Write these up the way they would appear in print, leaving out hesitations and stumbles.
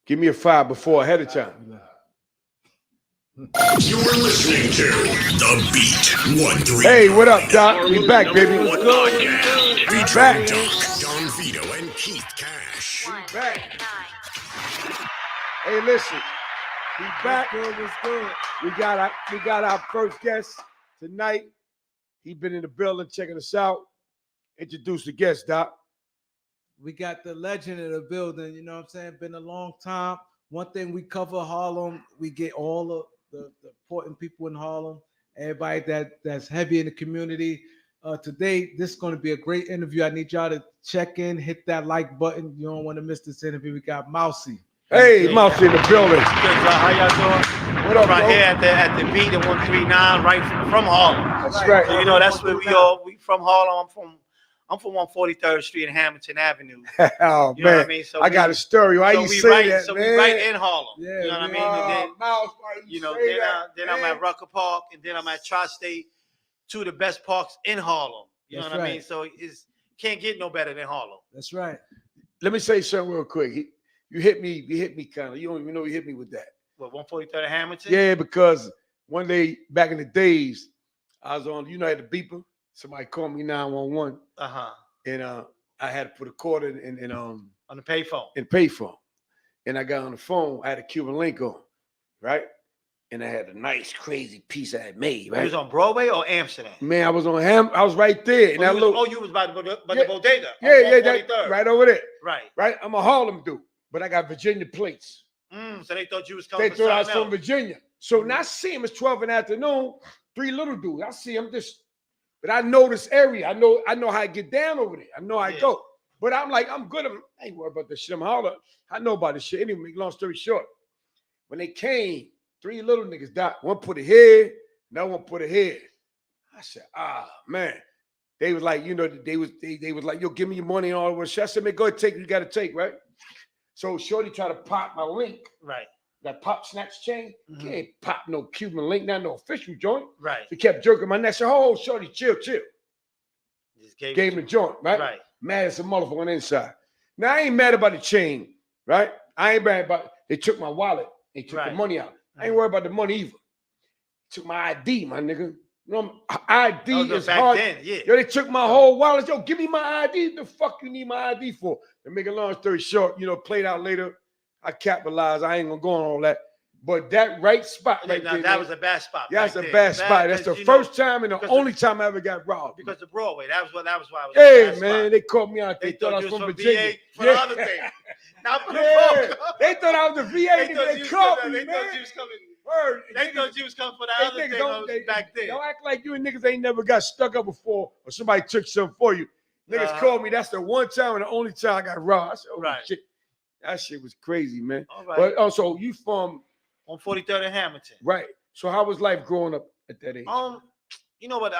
Give me a 5 before ahead of time. You're listening to The Beat 139. Hey, what up, Doc? We back, baby. What's good? We back. Don Vito and Keith Cash. We back. Hey, listen. We back. What's good? We got our first guest tonight. He been in the building checking us out. Introduce the guest, Doc. We got the legend in the building. You know what I'm saying? Been a long time. One thing we cover Harlem. We get all of the important people in Harlem. Everybody that's heavy in the community. Today, this is going to be a great interview. I need y'all to check in, hit that like button. You don't want to miss this interview. We got Mousey. Hey, Mousey in the building. Good, how y'all doing? What up, right bro? here at the beat at 139, right from Harlem. That's right. So, that's where we from Harlem. I'm from 143rd Street and Hamilton Avenue. Oh, You know man. what I mean? So I got a story. Why you say that, so man? we right in Harlem. Yeah, you know what I mean? And Mouse, why then, you say that, then I'm at Rucker Park, and then I'm at Tri-State, two of the best parks in Harlem. You know That's what I right. mean? So it's can't get no better than Harlem. That's right. Let me say something real quick. You hit me kind of. You don't even know you hit me with that. What, 143rd and Hamilton? Yeah, because one day back in the days, I was on, I had the beeper. Somebody called me 911. Uh-huh. And I had to put a quarter in On the payphone. in payphone. And I got on the phone, I had a Cuban link on, right? And I had a nice, crazy piece I had made, right? You was on Broadway or Amsterdam? Man, I was on I was right there. And you was by the bodega. yeah, 143rd. right over there. Right. Right? I'm a Harlem dude, but I got Virginia plates. So they thought you was coming They for thought I was something from else. Virginia. So now I see him, it's 12 in the afternoon, 3 little dudes. I see him but I know this area. I know how to get down over there. I know how to go. But I'm like, I'm good. I ain't worried about this shit. I'm holler. I know about this shit. Anyway, make long story short, when they came, 3 little niggas died. One put a head, another one put a head. I said, man. They was like, they was like, yo, give me your money and all that shit. I said, man, go ahead, take it. You got to take, right? So Shorty tried to pop my link. Right. That pop snatch chain. Can't pop no Cuban link, not no official joint. Right. He kept jerking my neck. I said, oh, Shorty, chill. Just Gave him the joint, right? Right. Mad as a motherfucker on the inside. Now, I ain't mad about the chain, right? I ain't mad about they took my wallet. They took the money out. I ain't worried about the money either. Took my ID, my nigga. ID is back hard. then, yeah. Yo, they took my whole wallet. Yo, give me my ID. The fuck you need my ID for? To make a long story short, played out later. I capitalized. I ain't gonna go on all that. But that right spot right there. That was a bad spot. Yeah, that's a bad spot. That's the first time and the only time I ever got robbed. Because of Broadway. That was why I was. Hey, man, they called me out. They thought I was from Virginia. For the other thing. Not for the Yeah, folk. they thought I was the VA. They called me, man. They thought you was coming. Word. They thought you was coming for the other thing back then. Don't act like you and niggas ain't never got stuck up before or somebody took something for you. Niggas called me. That's the one time and the only time I got robbed. I said, oh, shit. That shit was crazy, man. All right. But also, you from on 43rd and Hamilton. Right. So how was life growing up at that age? You know what?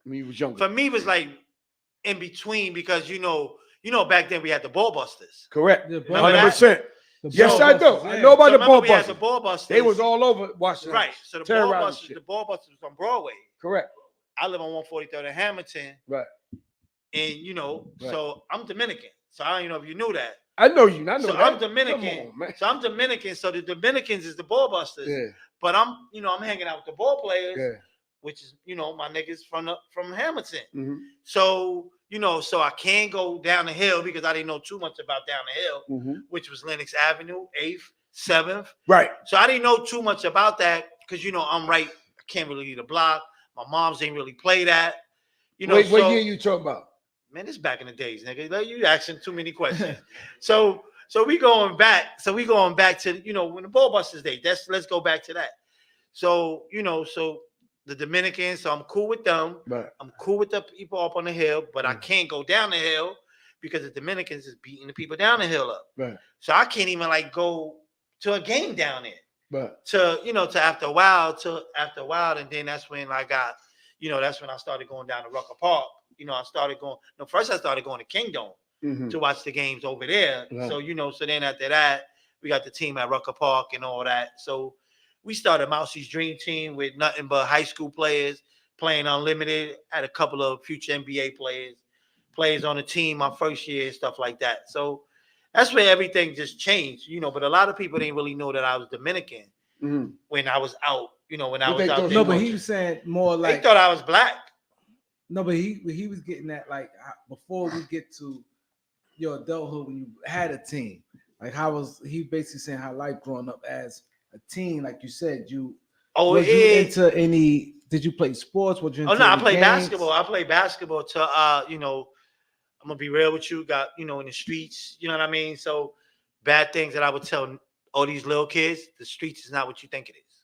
When you was younger. For me, it was like in between because you know, back then we had the ball busters. Correct. Yeah, 100%. Yes, I do. Yeah. I know about the ball we had busters. the ball busters. They was all over Washington. Right. So the ball busters was on Broadway. Correct. I live on 143rd and Hamilton. Right. And so I'm Dominican. So I don't know if you knew that. I know you. I know so that. I'm Dominican. Come on, man. So I'm Dominican. So the Dominicans is the ball busters. Yeah. But I'm hanging out with the ball players, Yeah. which is, my niggas from Hamilton. Mm-hmm. So, so I can't go down the hill because I didn't know too much about down the hill, which was Lenox Avenue, 8th, 7th. Right. So I didn't know too much about that because, I'm right. I can't really lead a block. My mom's ain't really play that. What year you talking about? Man, this back in the days, nigga. You asking too many questions. So we going back. So we going back to, when the ball busters day. Let's go back to that. So, so the Dominicans, so I'm cool with them. Right. I'm cool with the people up on the hill, but I can't go down the hill because the Dominicans is beating the people down the hill up. Right. So I can't even go to a game down there. Right. To after a while, and then that's when I got, that's when I started going down to Rucker Park. I started going. No, first I started going to Kingdom to watch the games over there. Right. So so then after that, we got the team at Rucker Park and all that. So we started Mousey's Dream Team with nothing but high school players playing unlimited. Had a couple of future NBA players on the team my first year and stuff like that. So That's where everything just changed, But a lot of people didn't really know that I was Dominican when I was out, when I But was they out thought there. No, but coaching. he was saying more They like thought I was black. no, but he was getting that like before we get to your adulthood when you had a team. Like how was he basically saying how life growing up as a teen, like you said, you was you into any? Did you play sports? Was you into Oh no, I any played games? basketball. I played basketball till I'm gonna be real with you. Got in the streets. You know what I mean. So bad things that I would tell all these little kids: the streets is not what you think it is.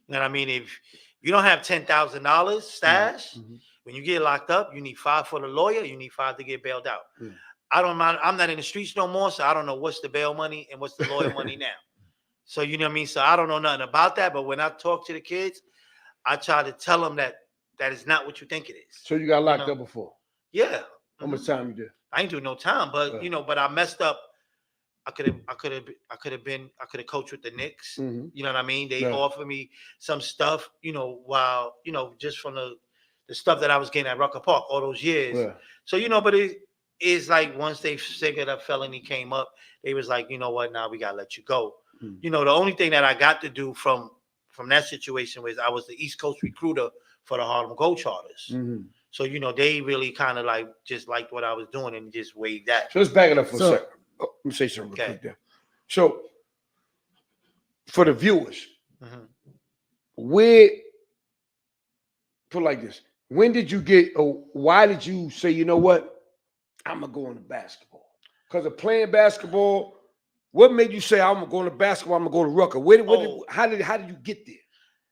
You know what I mean? If you don't have $10,000 stash, when you get locked up, you need $5 for the lawyer. You need $5 to get bailed out. I don't mind. I'm not in the streets no more, so I don't know what's the bail money and what's the lawyer money now. So you know what I mean. So I don't know nothing about that. But when I talk to the kids, I try to tell them that is not what you think it is. So you got locked up before? Yeah. How much time you did? I ain't do no time, but but I messed up. I could have coached with the Knicks. You know what I mean? They offered me some stuff, while just from the stuff that I was getting at Rucker Park all those years. Yeah. So but it is like once they figured a felony came up, they was like, you know what? Now we gotta let you go. The only thing that I got to do from that situation was I was the East Coast recruiter for the Harlem Globetrotters. So they really kind of like just liked what I was doing and just waved that. So let's back it up for a second. Let me say something real quick there. So for the viewers, put it like this: when did you get? Or why did you say, you know what? I'm gonna go into basketball because of playing basketball. What made you say I'm gonna go into basketball? I'm gonna go to Rucker. How did you get there?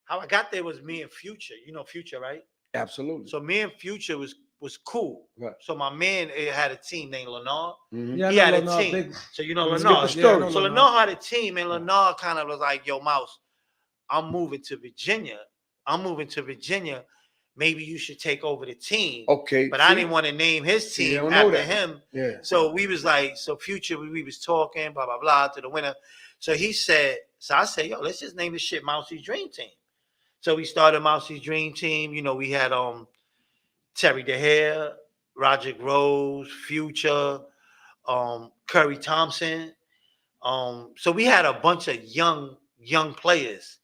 How I got there was me and Future. You know Future, right? Absolutely. So me and Future was cool. Right. So my man had a team named Lenard. Yeah, he had a Lenard, team. So you know Let's Lenard. get the story. So Lenard had a team, and Lenard kind of was like, "Yo, Mouse, I'm moving to Virginia. Maybe you should take over the team." Okay. But I didn't want to name his team after him. Yeah. So we was like, Future, we was talking, blah, blah, blah, to the winner. So I said, yo, let's just name this shit Mousey's Dream Team. So we started Mousey's Dream Team. We had Terry DeHare, Roger Rose, Future, Curry Thompson. So we had a bunch of young players.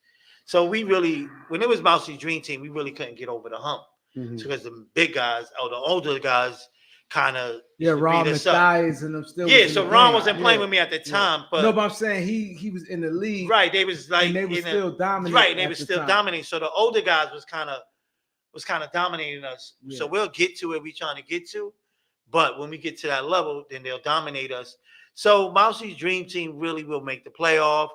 So we really, when it was Mousey's Dream Team, we really couldn't get over the hump. Because the big guys or the older guys kind of Ron Mathias and them still. Yeah, so Ron wasn't playing with me at the time, but no, but I'm saying he was in the league, right? They was like, and they were still dominating, right? They were still dominating. So the older guys was kind of dominating us. Yeah. So we'll get to it. We trying to get to, but when we get to that level, then they'll dominate us. So Mousey's Dream Team really will make the playoff.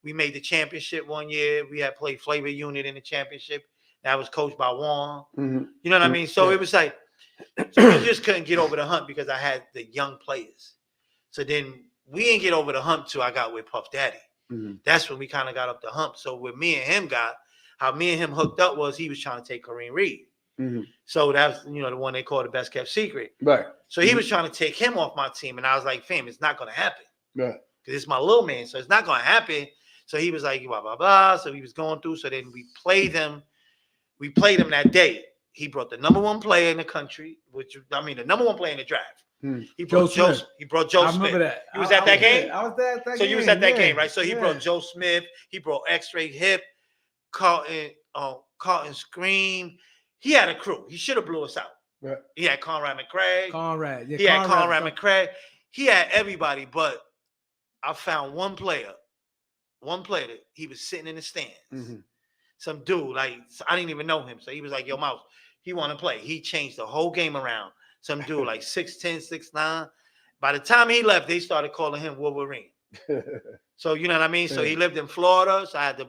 We made the championship one year. We had played Flavor Unit in the championship. That was coached by Juan. You know what I mean? So it was like, so we just couldn't get over the hump because I had the young players. So then we didn't get over the hump till I got with Puff Daddy. That's when we kind of got up the hump. So with me and him how me and him hooked up was he was trying to take Kareem Reed. So that's, the one they call the best kept secret. Right. So he was trying to take him off my team. And I was like, fam, it's not going to happen. Right. Because it's my little man. So it's not going to happen. So he was like, blah, blah, blah. So he was going through. So then we played him. We played him that day. He brought the number one player in the country, the number one player in the draft. He brought Joe Smith. I remember that. You was at that game? I was there at that game. So you was at that game, right? So he brought Joe Smith. He brought X-Ray Hip, Carlton Scream. He had a crew. He should have blew us out. Right. He had Conrad McCrae. Yeah, he had Conrad McCrae. He had everybody, but I found one player that he was sitting in the stands. Some dude, like, I didn't even know him. So he was like, yo, Mouse, he want to play. He changed the whole game around. Some dude, like 6'10", 6'9". By the time he left, they started calling him Wolverine. So, you know what I mean? So he lived in Florida, so I had to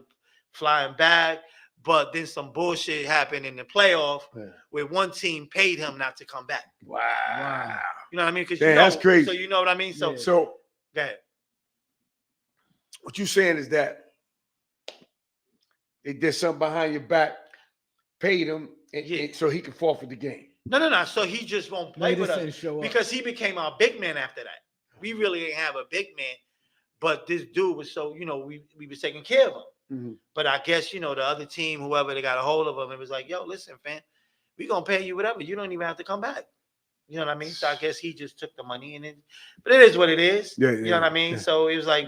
fly him back. But then some bullshit happened in the playoff where one team paid him not to come back. Wow. You know what I mean? Because that's crazy. So you know what I mean? So go ahead. What you're saying is that they did something behind your back, paid him, and so he could forfeit the game. No. So he just won't play with us because he became our big man after that. We really didn't have a big man, but this dude was so, we was taking care of him. But I guess, the other team, whoever they got a hold of him, it was like, yo, listen, fam, we going to pay you whatever. You don't even have to come back. You know what I mean? So I guess he just took the money but it is what it is. Yeah, You know what I mean? yeah. So it was like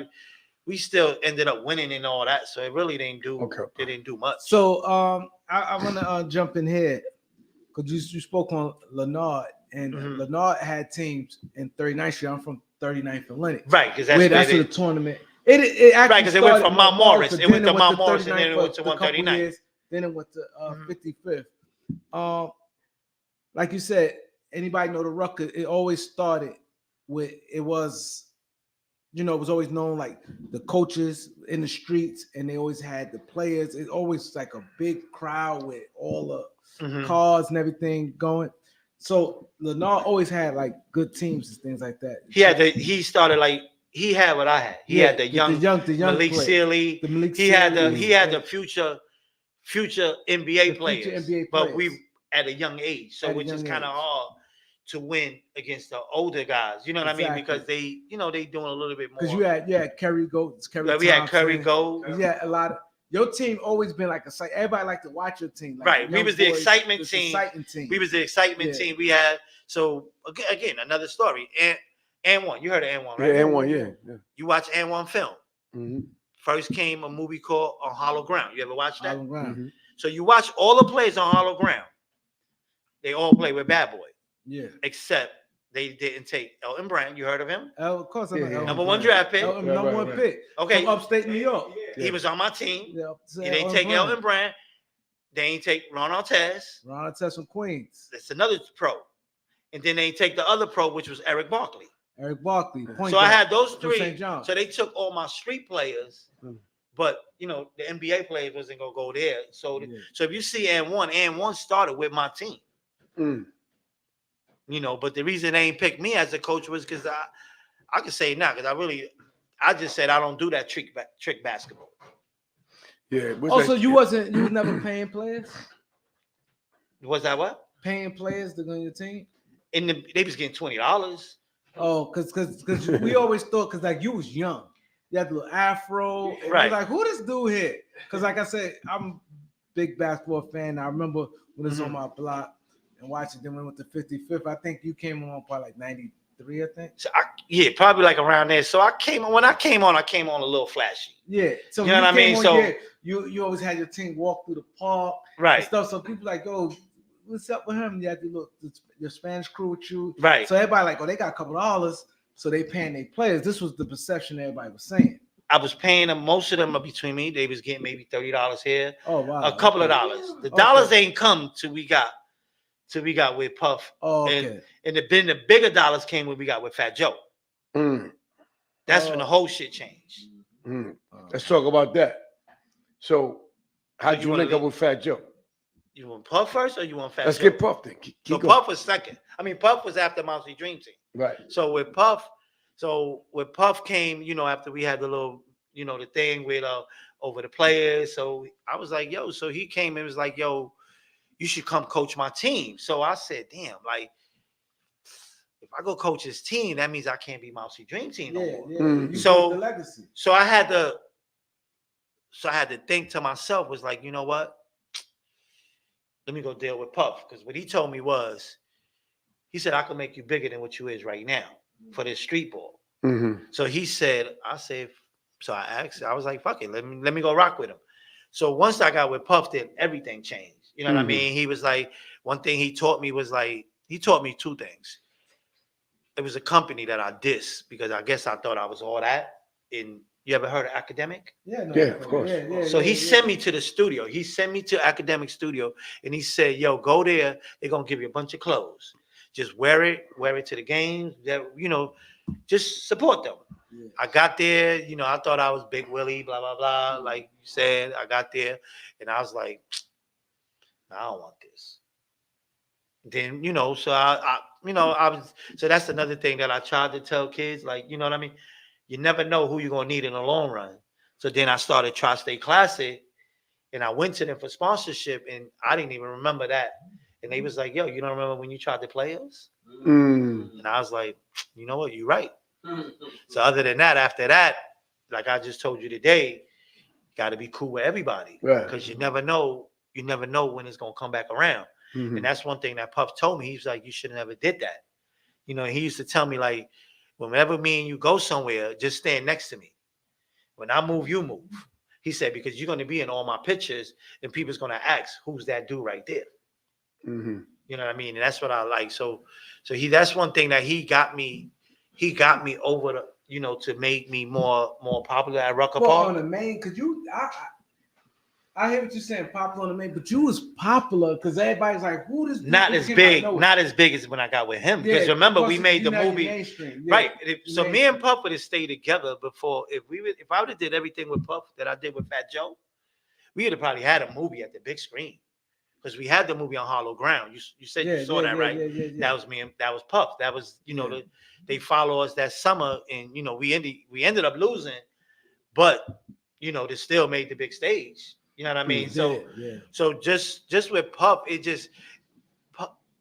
we still ended up winning and all that. So it really didn't do much. So I want to jump in here because you spoke on Leonard, and Leonard had teams in 39th Street. I'm from 39th and Lenox. Right, because that's the tournament. It actually right, because it went from Mount Morris. It went to Mount Morris, and then it went to 139. Then it went to 55th. Like you said, anybody know the Rucker? It always started with it was always known like the coaches in the streets, and they always had the players. It's always like a big crowd with all the cars and everything going. So Leonard always had like good teams and things like that. He started like he had what I had. He had the young Malik Sealy. He had the future NBA players. But we at a young age, so which is kind of hard to win against the older guys. You know what I mean? Because they doing a little bit more. Because you had Kerry Goats, we had Curry Gold. Yeah, a lot of your team always been like a site. Everybody like to watch your team. Like right. We was the excitement team. We was the excitement team. We had again another story. And one. You heard of And1, right? Yeah, And1, yeah. You watch And1 film. Mm-hmm. First came a movie called On Hollow Ground. You ever watch that? Hollow Ground. Mm-hmm. So you watch all the players on Hollow Ground. They all play with Bad Boy. Yeah. Except they didn't take Elton Brand. You heard of him? Of course, I know. Number one draft pick. Number one pick. Okay. From upstate New York. He was on my team. Yeah, they didn't take Elton Brand. They ain't take Ron Artest. Ron Artest from Queens. That's another pro. And then they take the other pro, which was Eric Barkley. So I had those three. So they took all my street players, but the NBA players wasn't gonna go there. So if you see And1 started with my team. But the reason they ain't picked me as a coach was because I can say now because I just said I don't do that trick basketball. Yeah. Also, you was never paying players. Was that what? Paying players to go on your team? They was getting $20. Oh, because we always thought because like you was young, you had the little afro, and right? Like who this dude here? Because like I said, I'm a big basketball fan. I remember when it was on my block and watching. Then we went to 55th. I think you came on probably like 93. I think. So probably like around there. So when I came on a little flashy. Yeah. So you know what I mean. So you always had your team walk through the park, right? And stuff. So people like, oh, what's up with him? You had your Spanish crew with you, right? So everybody like, oh, they got a couple dollars, so they paying their players. This was the perception everybody was saying. I was paying them. Most of them are between me. They was getting maybe $30 here. Oh wow! A couple of dollars. The dollars ain't come till we got with Puff. Oh, okay. And the bigger dollars came when we got with Fat Joe. That's when the whole shit changed. Let's talk about that. So, how'd you link up with Fat Joe? You want Puff first or you want Fat Joe? Let's get Puff then. Puff was second. I mean, Puff was after Mousey Dream Team. Right. So with Puff came, after we had the little, the thing with over the players. So I was like, yo, so he came and was like, yo, you should come coach my team. So I said, damn, like, if I go coach his team, that means I can't be Mousey Dream Team no more. Yeah. So the legacy. So I had to think to myself, was like, you know what? Let me go deal with Puff. Because what he told me was, he said, I can make you bigger than what you is right now for this street ball. So he said, so I asked, I was like, fuck it, let me go rock with him. So once I got with Puff, then everything changed. You know what I mean? He was like, one thing he taught me was like, he taught me two things. It was a company that I dissed because I guess I thought I was all that. You ever heard of Academic? Yeah, of course. So he sent me to the studio. He sent me to Academic Studio, and he said, yo, go there. They're going to give you a bunch of clothes. Just wear it to the games. Just support them. Yeah. I got there, I thought I was Big Willie, blah, blah, blah. Like you said, I got there, and I was like, I don't want this. Then, so that's another thing that I tried to tell kids, like, you know what I mean? You never know who you're going to need in the long run. So then I started Tri-State Classic, and I went to them for sponsorship, and I didn't even remember that. And they was like, yo, you don't remember when you tried to play us? And I was like, you know what? You're right. So other than that, after that, like I just told you today, you got to be cool with everybody. Because you never know when it's going to come back around. And that's one thing that Puff told me. He was like, you should have never did that. You know, he used to tell me like, whenever me and you go somewhere, just stand next to me. When I move, you move. He said, because you're going to be in all my pictures and people's going to ask, who's that dude right there? Mm-hmm. You know what I mean? And that's what I like. So that's one thing that he got me over the, you know, to make me more popular at Rucker Well, Park. on the main, because I hear what you're saying, popular on the main, but you was popular because everybody's like, who this dude Not is as Kim? big, I know not as big as when I got with him. Because Yeah, remember, plus we made you the know you're movie. mainstream. Yeah, Right. you're So me mainstream. and Puff would have stayed together before. If I would have did everything with Puff that I did with Fat Joe, we would have probably had a movie at the big screen. Because we had the movie on Hollow Ground. You said you saw that, right? Yeah. That was me and that was Puff. That was, you know, they follow us that summer, and you know, we ended up losing, but you know, they still made the big stage. You know what I mean? So just with Puff, it just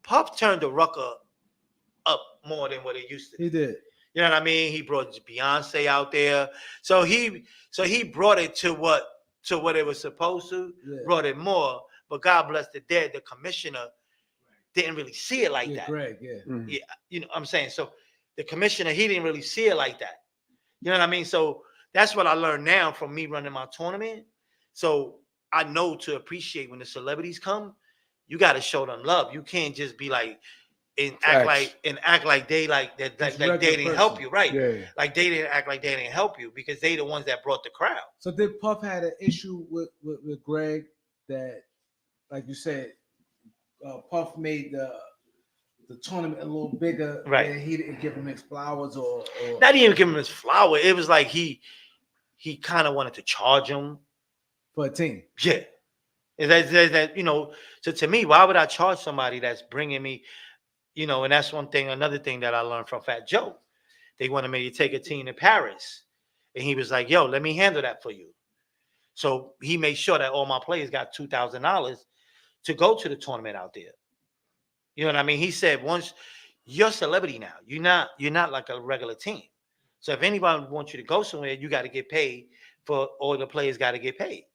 Puff turned the Rucker up more than what it used to. He did. You know what I mean? He brought Beyonce out there. So he brought it to what it was supposed to, brought it more. But God bless the dead, the commissioner didn't really see it like that. Greg, Yeah, you know what I'm saying? So the commissioner, he didn't really see it like that. You know what I mean? So that's what I learned now from me running my tournament. So I know to appreciate when the celebrities come, you got to show them love. You can't just be like, and act like they like that like they didn't help you, right? Yeah. Like they didn't act like they didn't help you because they the ones that brought the crowd. So did Puff had an issue with Greg that, like you said, Puff made the tournament a little bigger, right? And he didn't give him his flowers, or not even give him his flower. It was like he kind of wanted to charge him for a team. Yeah, that you know. So to me, why would I charge somebody that's bringing me? You know, and that's one thing. Another thing that I learned from Fat Joe, they wanted me to take a team to Paris, and he was like, "Yo, let me handle that for you." So he made sure that all my players got $2,000 to go to the tournament out there. You know what I mean? He said, "Once you're a celebrity now, you're not like a regular team. So if anybody wants you to go somewhere, you got to get paid for all the players. Got to get paid."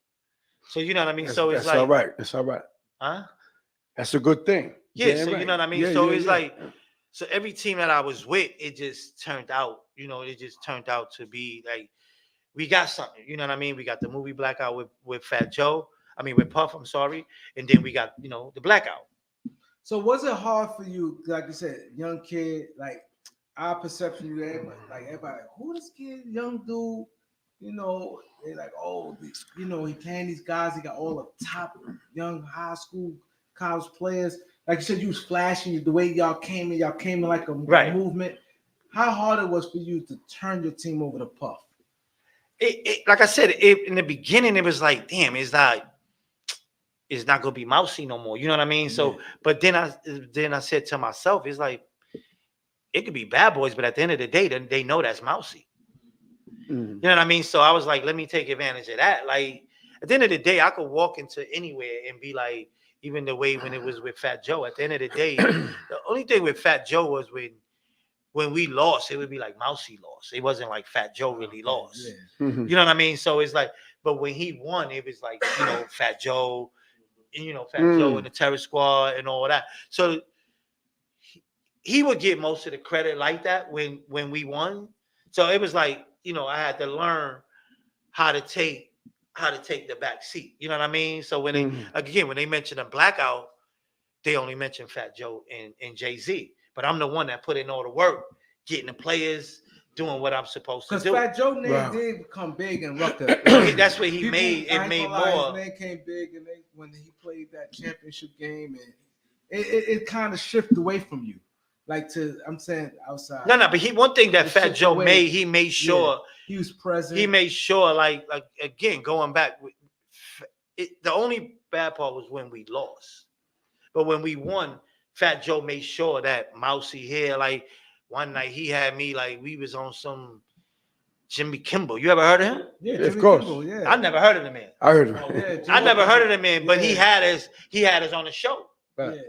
So you know what I mean? It's that's like, all right. That's all right. Huh? That's a good thing. Yeah, so you know what I mean? Yeah, so it's like, so every team that I was with, it just turned out, you know, it just turned out to be like, we got something, you know what I mean? We got the movie Blackout with Fat Joe, with Puff, I'm sorry. And then we got, you know, the Blackout. So was it hard for you, like you said, young kid, like our perception, everybody, who this kid, young dude, you know, they're like, oh, you know, he playing these guys, he got all the top young high school college players. Like you said, you was flashing the way y'all came in like a movement. How hard it was for you to turn your team over to Puff? Like I said, in the beginning, it was like, damn, it's not gonna be Mousey no more. You know what I mean? So, but then I said to myself, it's like, it could be Bad Boys, but at the end of the day, then they know that's Mousey. You know what I mean? So I was like, let me take advantage of that. Like at the end of the day, I could walk into anywhere and be like, even the way when it was with Fat Joe. At the end of the day, the only thing with Fat Joe was when we lost, it would be like Mousey lost. It wasn't like Fat Joe really lost. You know what I mean? So it's like, but when he won, it was like, you know, Fat Joe, you know, Fat Joe and the Terror Squad and all that. So he would get most of the credit like that when we won. So it was like, you know, I had to learn how to take the back seat. You know what I mean? So when they mentioned a Blackout, they only mentioned Fat Joe and Jay-Z. But I'm the one that put in all the work, getting the players, doing what I'm supposed to do. Because Fat Joe name did become big in Rucker. That's what he made. It made more. His name came big, and when he played that championship game, and it kind of shifted away from you. Like I'm saying outside. No, but one thing that Fat Joe made, he made sure he was present. He made sure, like again, going back, the only bad part was when we lost. But when we won, Fat Joe made sure that Mousey here, like one night he had me like we was on some Jimmy Kimmel. You ever heard of him? Yeah, of course. Kimmel, I never heard of the man. I heard of him. I never heard of the man, but he had us on the show. Right. Yeah.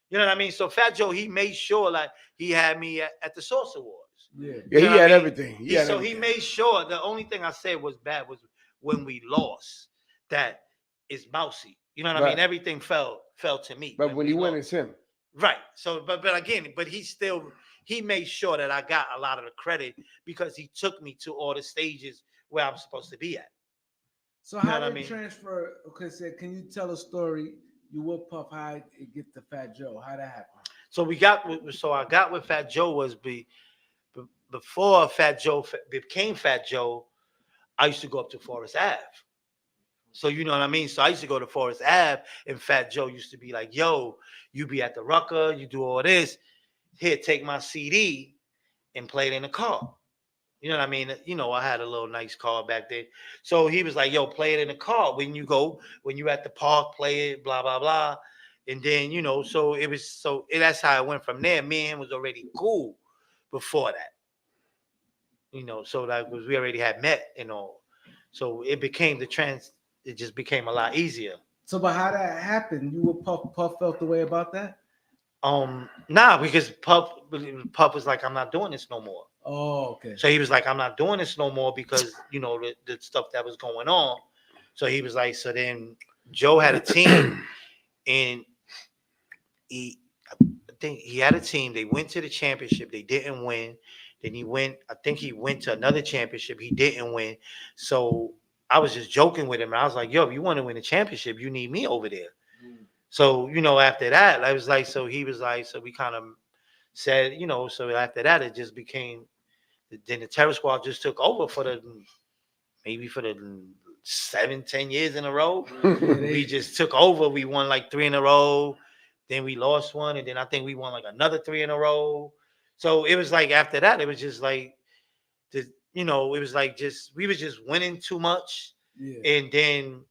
You know what I mean? So Fat Joe, he made sure like he had me at the Source Awards. Yeah, You know he had what I mean? everything. He made sure. The only thing I said was bad was when we lost. That is Mousey. You know what I mean? Everything fell to me. But when he won, it's him. Right. So, but again, but he still he made sure that I got a lot of the credit because he took me to all the stages where I'm supposed to be at. So You know how what I did mean? it transfer? Okay, so can you tell a story? You with Puff, how it get to Fat Joe? How that happen? So I got with Fat Joe was before Fat Joe became Fat Joe. I used to go up to Forest Ave. So you know what I mean? So I used to go to Forest Ave, and Fat Joe used to be like, yo, you be at the Rucker, you do all this. Here, take my CD and play it in the car. You know what I mean? You know, I had a little nice car back then. So he was like, yo, play it in the car. When you at the park, play it, blah, blah, blah. And then, you know, that's how it went from there. Me and him was already cool before that. You know, so that was, we already had met and all. So it just became a lot easier. So, but how that happened? You with Puff? Puff felt the way about that? Nah, because Puff was like, I'm not doing this no more. Oh, okay. So he was like, I'm not doing this no more because, you know, the stuff that was going on. So he was like, so then Joe had a team and I think he had a team. They went to the championship. They didn't win. Then he went to another championship. He didn't win. So I was just joking with him. And I was like, yo, if you want to win a championship, you need me over there. So, you know, after that, I was like, so he was like, so we kind of said, you know, so after that, it just became, then the Terror Squad just took over for the 7-10 years in a row. We just took over. We won like 3 in a row. Then we lost one. And then I think we won like another 3 in a row. So it was like after that, it was just like, you know, it was like we was just winning too much. Yeah. And then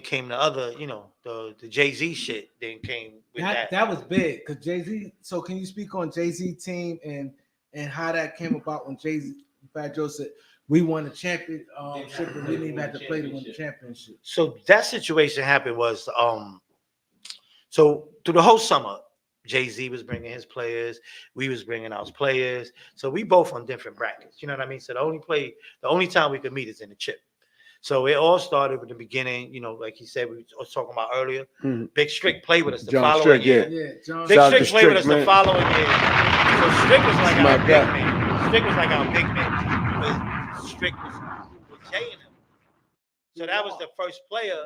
came the other, you know, the Jay-Z shit. Then came with that. That was big because Jay-Z. So can you speak on Jay-Z team and how that came about when Fat Joe said we won the championship and we didn't even have to play to win the championship? So that situation happened was so through the whole summer, Jay-Z was bringing his players, we was bringing our players. So we both on different brackets. You know what I mean? So the only time we could meet is in the chip. So it all started with the beginning, you know, like he said, we was talking about earlier. Big Strick played with us the following year. Yeah, John. Big Shout out Strick to played with us Strick, the man. following year. So Strick was like That's our my big guy. man. Strick was like our big man. But Strick was with Jay and him. So that was the first player.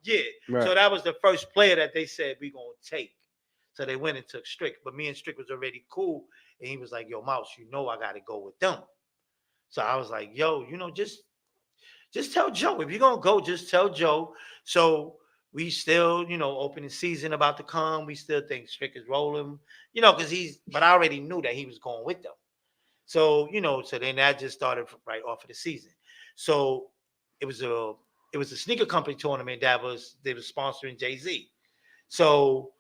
Yeah. Right. So that was the first player that they said we gonna take. So they went and took Strick. But me and Strick was already cool. And he was like, yo, Mouse, you know I gotta go with them. So I was like, yo, you know, just tell Joe. If you're gonna go, just tell Joe. So we still, you know, opening season about to come. We still think Strick is rolling, you know, but I already knew that he was going with them. So, you know, so then that just started right off of the season. So it was a sneaker company tournament they were sponsoring Jay-Z. So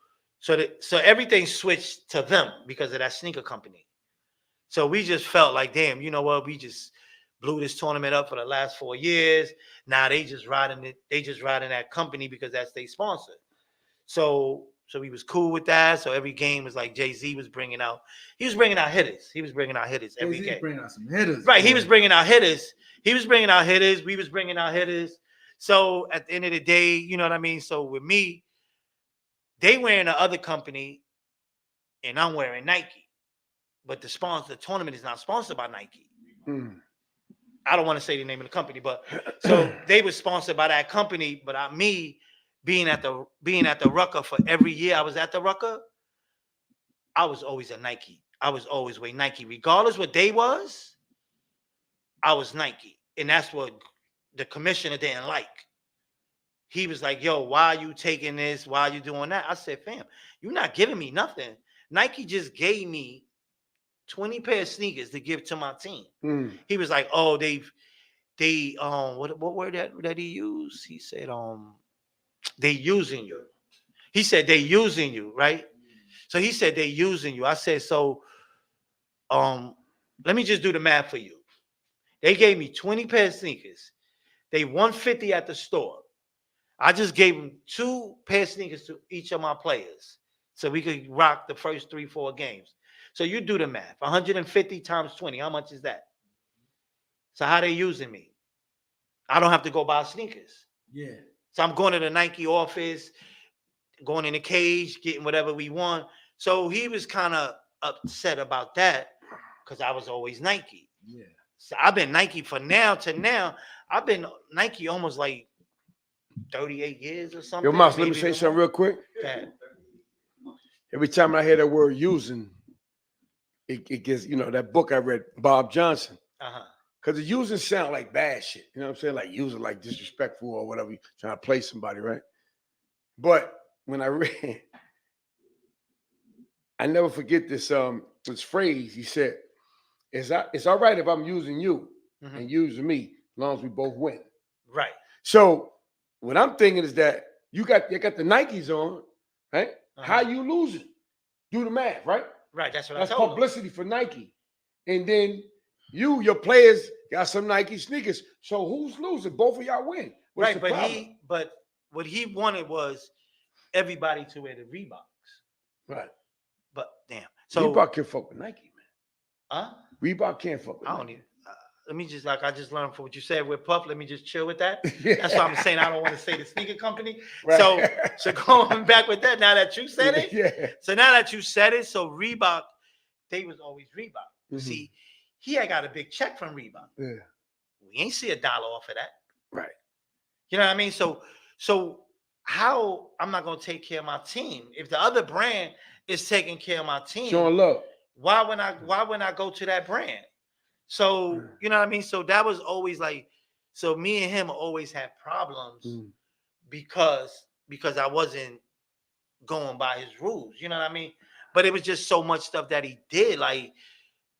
everything switched to them because of that sneaker company. So we just felt like, damn, you know what? We just blew this tournament up for the last 4 years. Now they just riding it. They just riding that company because that's their sponsor. So we was cool with that. So every game was like Jay-Z was bringing out. He was bringing out hitters. He was bringing out hitters every Jay-Z game. bringing out some hitters. Right. He was bringing out hitters. He was bringing out hitters. We was bringing out hitters. So at the end of the day, you know what I mean? So with me, they wearing the other company and I'm wearing Nike. But the tournament is not sponsored by Nike. I don't want to say the name of the company, but so they were sponsored by that company. But me being at the Rucker for every year I was at the Rucker, I was always a Nike. I was always wearing Nike, regardless what day was. I was Nike, and that's what the commissioner didn't like. He was like, "Yo, why are you taking this? Why are you doing that?" I said, "Fam, you're not giving me nothing. Nike just gave me 20 pair of sneakers to give to my team." He was like, "Oh, they what word that he used?" He said, "They using you." He said, "They using you, right?" So he said, "They using you." I said, "So let me just do the math for you. They gave me 20 pair of sneakers. They $150 at the store. I just gave them 2 pair of sneakers to each of my players so we could rock the first 3-4 games. So you do the math. 150 times 20. How much is that? So how they using me? I don't have to go buy sneakers. Yeah. So I'm going to the Nike office, going in the cage, getting whatever we want. So he was kind of upset about that because I was always Nike. Yeah. So I've been Nike for now to now. I've been Nike almost like 38 years or something. Yo, Mouse, let me maybe say even something more. real quick. Okay. Every time I hear that word using, it gets, that book I read, Bob Johnson. Uh-huh. Because the using sound like bad shit. You know what I'm saying? Like using like disrespectful or whatever, trying to play somebody, right? But when I read, I never forget this phrase. He said, it's all right if I'm using you Mhm. and using me, as long as we both win. Right. So what I'm thinking is that you got the Nikes on, right? Uh-huh. How you losing? Do the math, right? Right. That's what That's I told him. publicity for Nike. And then your players got some Nike sneakers. So who's losing? Both of y'all win. What's Right, the but problem? but what he wanted was everybody to wear the Reeboks. Right. But damn. So Reebok can't fuck with Nike, man. huh? Reebok can't fuck with I Nike. don't even. Let me just I just learned from what you said with Puff. Let me just chill with that. Yeah. That's why I'm saying I don't want to say the sneaker company. Right. So going back with that. Now that you said it, Yeah. so now that you said it, so Reebok, they was always Reebok. Mhm. See, he had got a big check from Reebok. Yeah. We ain't see $1 off of that. Right. You know what I mean? So how I'm not gonna take care of my team if the other brand is taking care of my team? Showing love. Why wouldn't I go to that brand? So you know what I mean? So that was always like, so me and him always had problems because I wasn't going by his rules. You know what I mean? But it was just so much stuff that he did. Like,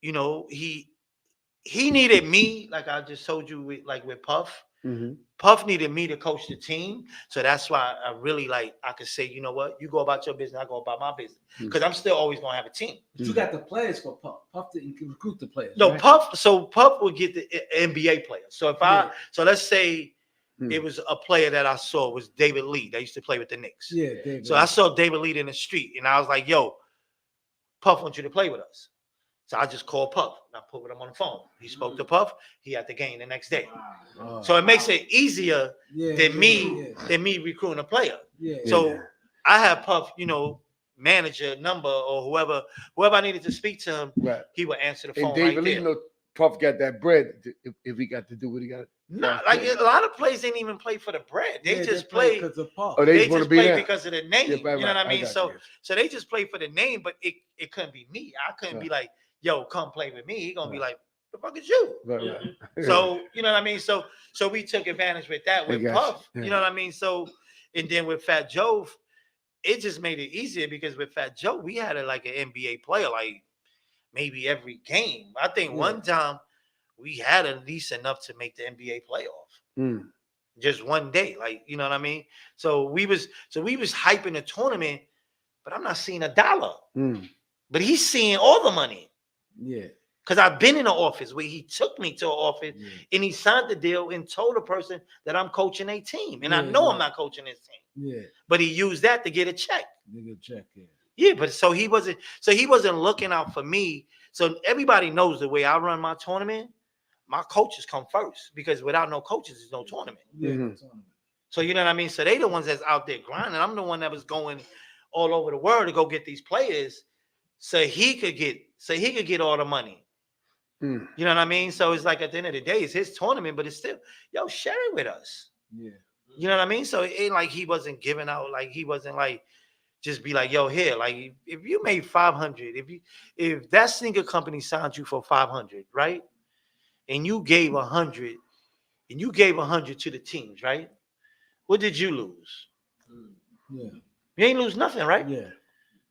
he needed me, like I just told you with Puff. Mm-hmm. Puff needed me to coach the team. So that's why I really I could say, you know what, you go about your business, I go about my business. Because I'm still always gonna have a team. But you got the players for Puff. Puff didn't recruit the players. No, right? Puff would get the NBA players. So if so let's say it was a player that I saw was David Lee. They used to play with the Knicks. Yeah, David. So I saw David Lee in the street and I was like, yo, Puff wants you to play with us. So I just called Puff. And I put him on the phone. He spoke to Puff. He had the game the next day. Wow. So it makes it easier than me recruiting a player. Yeah. So I have Puff, manager number or whoever I needed to speak to him, Right. he would answer the And phone David right Lee, there. Puff got that bread if he got to do what he got. Nah, like a lot of players didn't even play for the bread. They just play because of Puff. Oh, they just want just to be play there. because of the name. Yeah, right, you know what I mean? got So you. so they just play for the name, but it couldn't be me. I couldn't be like, yo, come play with me. He gonna be like, the fuck is you? Right. So you know what I mean? So we took advantage with that with got Puff. you. You know what I mean? So and then with Fat Joe, it just made it easier because with Fat Joe, we had an NBA player like maybe every game. I think one time we had at least enough to make the NBA playoff. Just one day, you know what I mean? So we was hyping the tournament, but I'm not seeing $1. But he's seeing all the money. Yeah. Because I've been in the office where he took me to an office and he signed the deal and told the person that I'm coaching a team. And I know I'm not coaching his team. Yeah. But he used that to get a check. Nigga check, yeah. Yeah, but so he wasn't looking out for me. So everybody knows the way I run my tournament, my coaches come first because without no coaches, there's no tournament. Yeah. So you know what I mean? So they the ones that's out there grinding. I'm the one that was going all over the world to go get these players so he could get all the money. You know what I mean? So it's like at the end of the day, it's his tournament, but it's still, yo, share it with us. Yeah. You know what I mean? So it ain't like he wasn't giving out, he wasn't just be like, yo, here, if you made 500, if that sneaker company signed you for 500, right? And you gave 100, to the teams, right? What did you lose? Yeah. You ain't lose nothing, right? Yeah.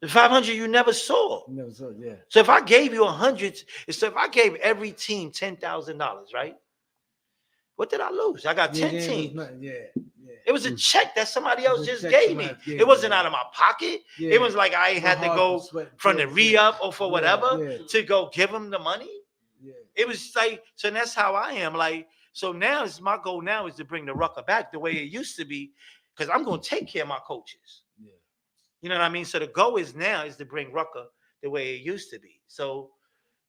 The 500 you never saw. Never saw, yeah. So if I gave you 100, so if I gave every team $10,000, right? What did I lose? I got 10 teams. Yeah. It was a check that somebody else just check gave me. somebody gave It wasn't you. out of my pocket. Yeah. It was like I ain't had to go from the re-up or for whatever to go give them the money. Yeah. It was so that's how I am. So now my goal now is to bring the Rucker back the way it used to be because I'm going to take care of my coaches. Yeah. You know what I mean? So the goal is to bring Rucker the way it used to be. So,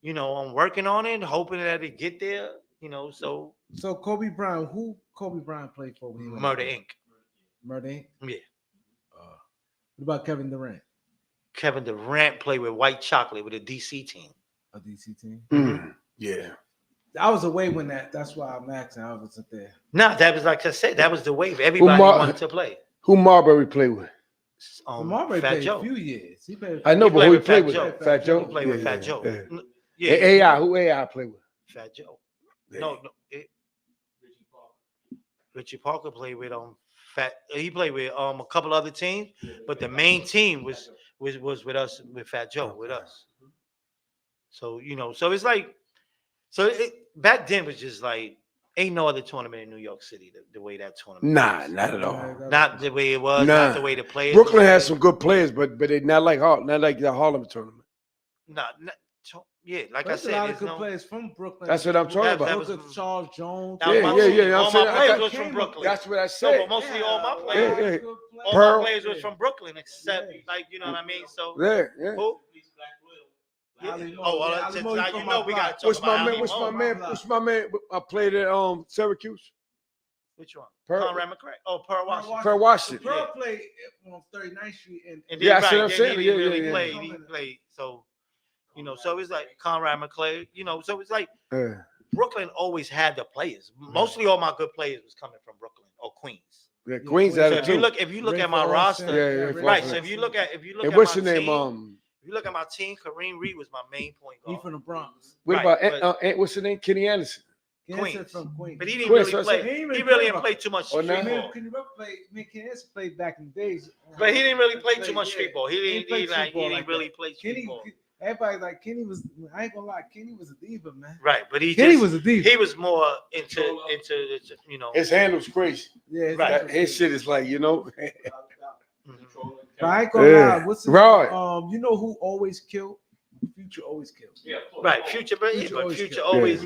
I'm working on it, hoping that it get there, so. So Kobe Bryant, who Kobe Bryant played for? When he went Murder Inc. Murder Inc. Yeah. What about Kevin Durant? Kevin Durant played with White Chocolate with a DC team. A DC team. Yeah. I was away when that's why I'm asking. I wasn't there. No, that was like I said, that was the wave. Everybody wanted to play. Who Marbury played with? Marbury Fat played Joe. a few years. He played. I know, but who he played with? Joe. Fat Joe. He played with Fat Joe. Yeah. AI. Who AI played with? Fat Joe. No. Richie Parker played with Fat. He played with a couple other teams, but the main team was with us, with Fat Joe, with us. So so it's like, back then was just like ain't no other tournament in New York City the way that tournament. Nah, not at all. Not the way it was. Nah. Not the way the players. Brooklyn has some good players, but they not like the Harlem tournament. Yeah, like There's I said, a lot of there's good no. players from Brooklyn. That's what I'm talking about. was- Charles Jones. That was my team. All my players was from Brooklyn. That's what I No, said. but mostly all my Yeah, players, yeah. all Pearl. my players was from Brooklyn, except like you know what I mean. So Yeah, yeah. who? Yeah. Ali Mo. Oh, well, Yeah, Ali Mo, he from my we got to talk What's about my man? Ali What's Mo. my man? What's my man? I played at Syracuse. Which one? Pearl. Conrad McCray. Oh, Pearl Washington. Pearl Washington. Pearl played on 39th Street. And Yeah, then, that's what I'm then saying. He Yeah, didn't really yeah. play. He played. So, so it's like Conrad McClay. So it's like Brooklyn always had the players. Mostly all my good players was coming from Brooklyn or Queens. Yeah, Queens So had So it if you too. look at my roster, Yeah, right? Boston. So if you look at And at what's my your name? team, if you look at my team, Kareem Reed was my main point He guard. from the Bronx. What Right, about what's the name? Kenny Anderson. Queens. From Queens. But he didn't Queens, really so I play. said- He He didn't really play didn't play too much Oh, street no? ball. Kenny played back in the days. But he didn't really play too much Yeah. street ball. He He didn't. played He street like ball he didn't like really that. play street Kenny, ball. everybody like Kenny was. I ain't gonna lie, Kenny was a diva, man. Right, but Kenny was a diva. He was more into the His handle's crazy. Yeah, Right. His shit is like But I ain't gonna Yeah. lie. What's Right. You know who always killed? Future always kills. right Future, but Future always Future killed. always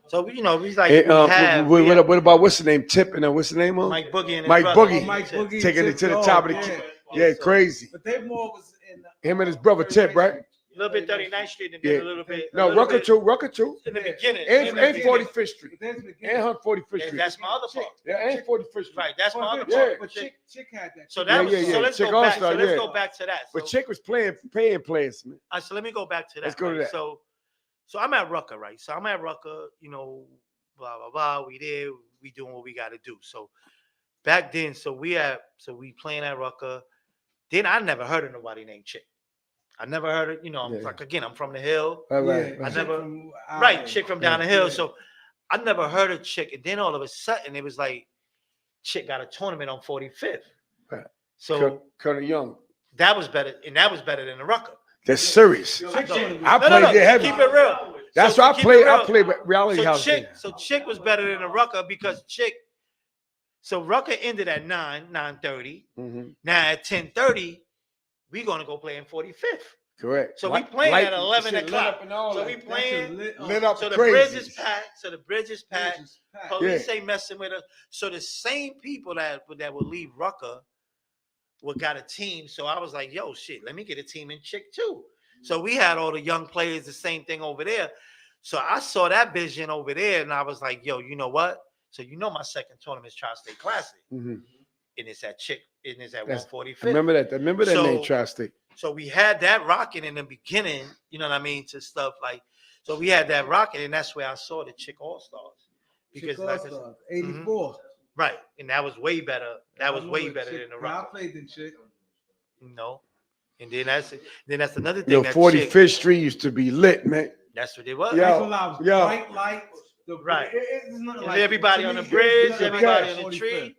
So he's like And, we have what about what's the name? Tip and what's the name of? Mike Boogie and his Mike brother. Boogie. Oh, Mike Boogie. Taking it to the Tip, top of the yeah. yeah, crazy. But they more was in Him and his brother Tip, right? A little bit 39th Street and Yeah. then a little bit. No, Rucker too. In the beginning. And 45th Street. There's And McGinnis. 45th And Street. that's my other part. Yeah, and 45th Street. Right, that's my other Yeah. part. But Chick had that. So that was Yeah. so let's Chick go back. All-Star, So let's yeah. go back to that. But So, Chick was paying players, man. so let me go back to that. Let's go to right? that. So I'm at Rucker, right? So I'm at Rucker, blah blah blah. We there, we doing what we got to do. So back then, so we playing at Rucker. Then I never heard of nobody named Chick. I never heard of, I'm Yeah. like again, I'm from the hill. Right. I never- From, Right, Chick from down the hill. Yeah. So I never heard of Chick. And then all of a sudden it was like Chick got a tournament on 45th. Right. So Colonel Young. that was better, and that was better than the Rucker. That's serious. Chick I tournament. played there heavy. Keep it real. That's So why I keep it played. real. I played with reality So house. Chick was better than the Rucker because Chick. So Rucker ended at 9:30. Mm-hmm. Now at 10:30, we gonna go play in 45th. Correct. So we playing at 11 o'clock. So we That playing. shit lit up So the crazy. bridge is packed. So the bridge is packed. packed. Police ain't messing with us. So the same people that would leave Rucker got a team. So I was like, yo, shit, let me get a team in Chick too. So we had all the young players, the same thing over there. So I saw that vision over there, and I was like, yo, you know what? So my second tournament is Tri-State Classic, Mm-hmm. and it's at Chick, and it's at That's- 145th. Remember that? Remember that So- name, Tri-State. So we had that rocking in the beginning, you know what I mean, to stuff like. So we had that rocking, and that's where I saw the Chick All Stars, because like I said, 84. right, and that was way better. That was I way remember better Chick. than the I Rock. played in Chick. And then that's another thing. Yo, that 45th Chick, Street used to be lit, man. that's what it was. Yeah. I ain't gonna lie, it was Yo. bright lights. Right. It's nothing And like everybody to on me, the it's bridge, nothing everybody like on the 45th. tree. It's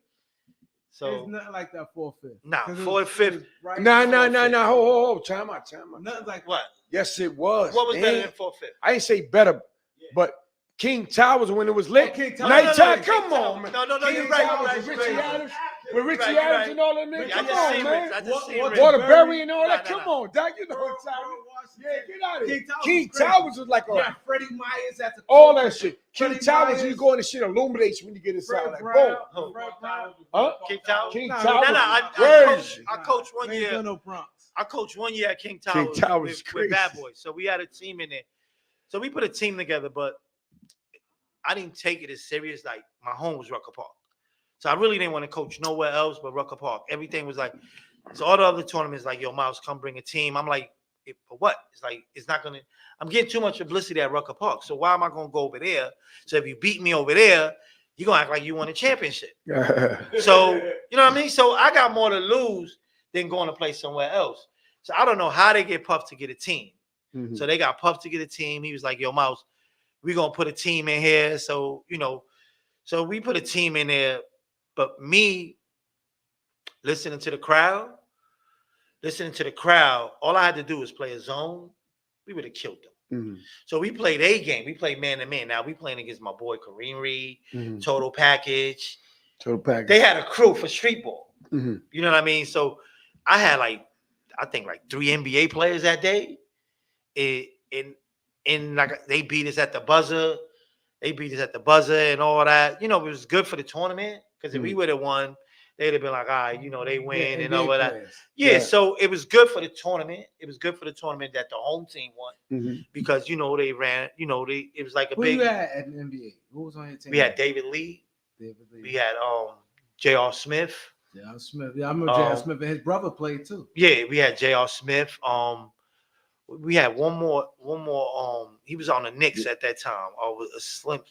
So nothing like that 4/5. Nah, 'Cause it 4/5. was bright No. lights. Hold. Time out. Nothing like what? Yes, it was. What was better man. than 4/5? I ain't say better, but King Towers when it was lit. King Towers. Nighttime, King come Towers. on, man. No, King you're right. Towers You're with right. Richie Adams, with Richie Right, you're Adams right. and all them niggas. Yeah, I Come just on, seen man. Rich. I just seen Rich. Waterbury and all that. Nah. Come on, Doc. You know what I'm talking about. Yeah, get out of here. King Towers King was crazy. Towers was like Yeah, Freddie Myers at the all that shit. King Freddie Towers, Myers. you go in the shit illuminates when you get inside. Fred Like, Brown. boom. Fred Brown. Huh? King Towers? King Nah, Towers. no, I coached one We ain't year. done no Bronx. I coached 1 year at King Towers, King Towers is with Bad crazy. Boys. So we had a team in there. So we put a team together, but I didn't take it as serious. Like my home was Rucker Park. So I really didn't want to coach nowhere else but Rucker Park. Everything was like, So all the other tournaments, like, yo, Mouse, come bring a team. I'm like, for what? It's like, it's not gonna. I'm getting too much publicity at Rucker Park. So why am I gonna go over there? So if you beat me over there, you're gonna act like you won a championship. So you know what I mean? So I got more to lose than going to play somewhere else. So I don't know how they get Puff to get a team. Mhm. So they got Puff to get a team. He was like, yo, Mouse, we're gonna put a team in here. So, you know, so we put a team in there, but me listening to the crowd, all I had to do was play a zone. We would have killed them. Mhm. So we played a game. We played man to man. Now we playing against my boy Kareem Reed, Mhm. Total Package. Total package. They had a crew for street ball. Mhm. You know what I mean? So I had I think 3 NBA players that day. And like they beat us at the buzzer. And all that. You know, it was good for the tournament because if we would have won, they'd have been like, all right, you know, they win and all that. Yeah, so it was good for the tournament. It was good for the tournament that the home team won because, you know, they ran, you know, it was like a Who big. you had at the NBA? Who was on your team? We had David Lee. We had J.R. Smith. J.R. Smith. Yeah, I remember J.R. Smith and his brother played too. Yeah, we had J.R. Smith. We had one more. He was on the Knicks at that time. A slim.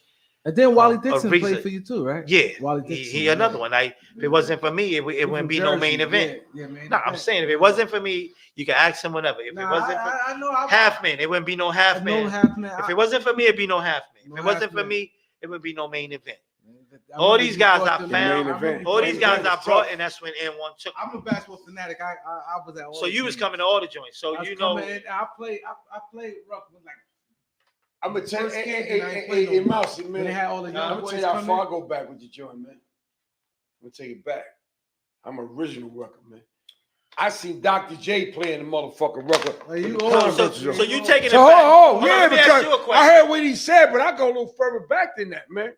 And then Wally Dixon played for you too, right? Yeah, Wally Dixon. He another one. If it wasn't for me, it wouldn't be no main event. No, I'm saying if it wasn't for me, you can ask him whatever. If it wasn't for half man, it wouldn't be no half man. If it wasn't for me, it'd be no half man. If it wasn't for me, it would be no main event. All these guys I found, all these guys I brought, and that's when N1 took. I'm a basketball fanatic. I was at all. So you was coming to all the joints. So you know, I played Rucker like. I'm gonna tell you, hey, Mousey, man. I'm gonna tell you how far I go back with your joint, man. I'm gonna take it back. I'm original Rucker, man. I seen Dr. J playing the motherfucking Rucker. so you taking it back? Yeah, because I heard what he said, but I go a little further back than that, man.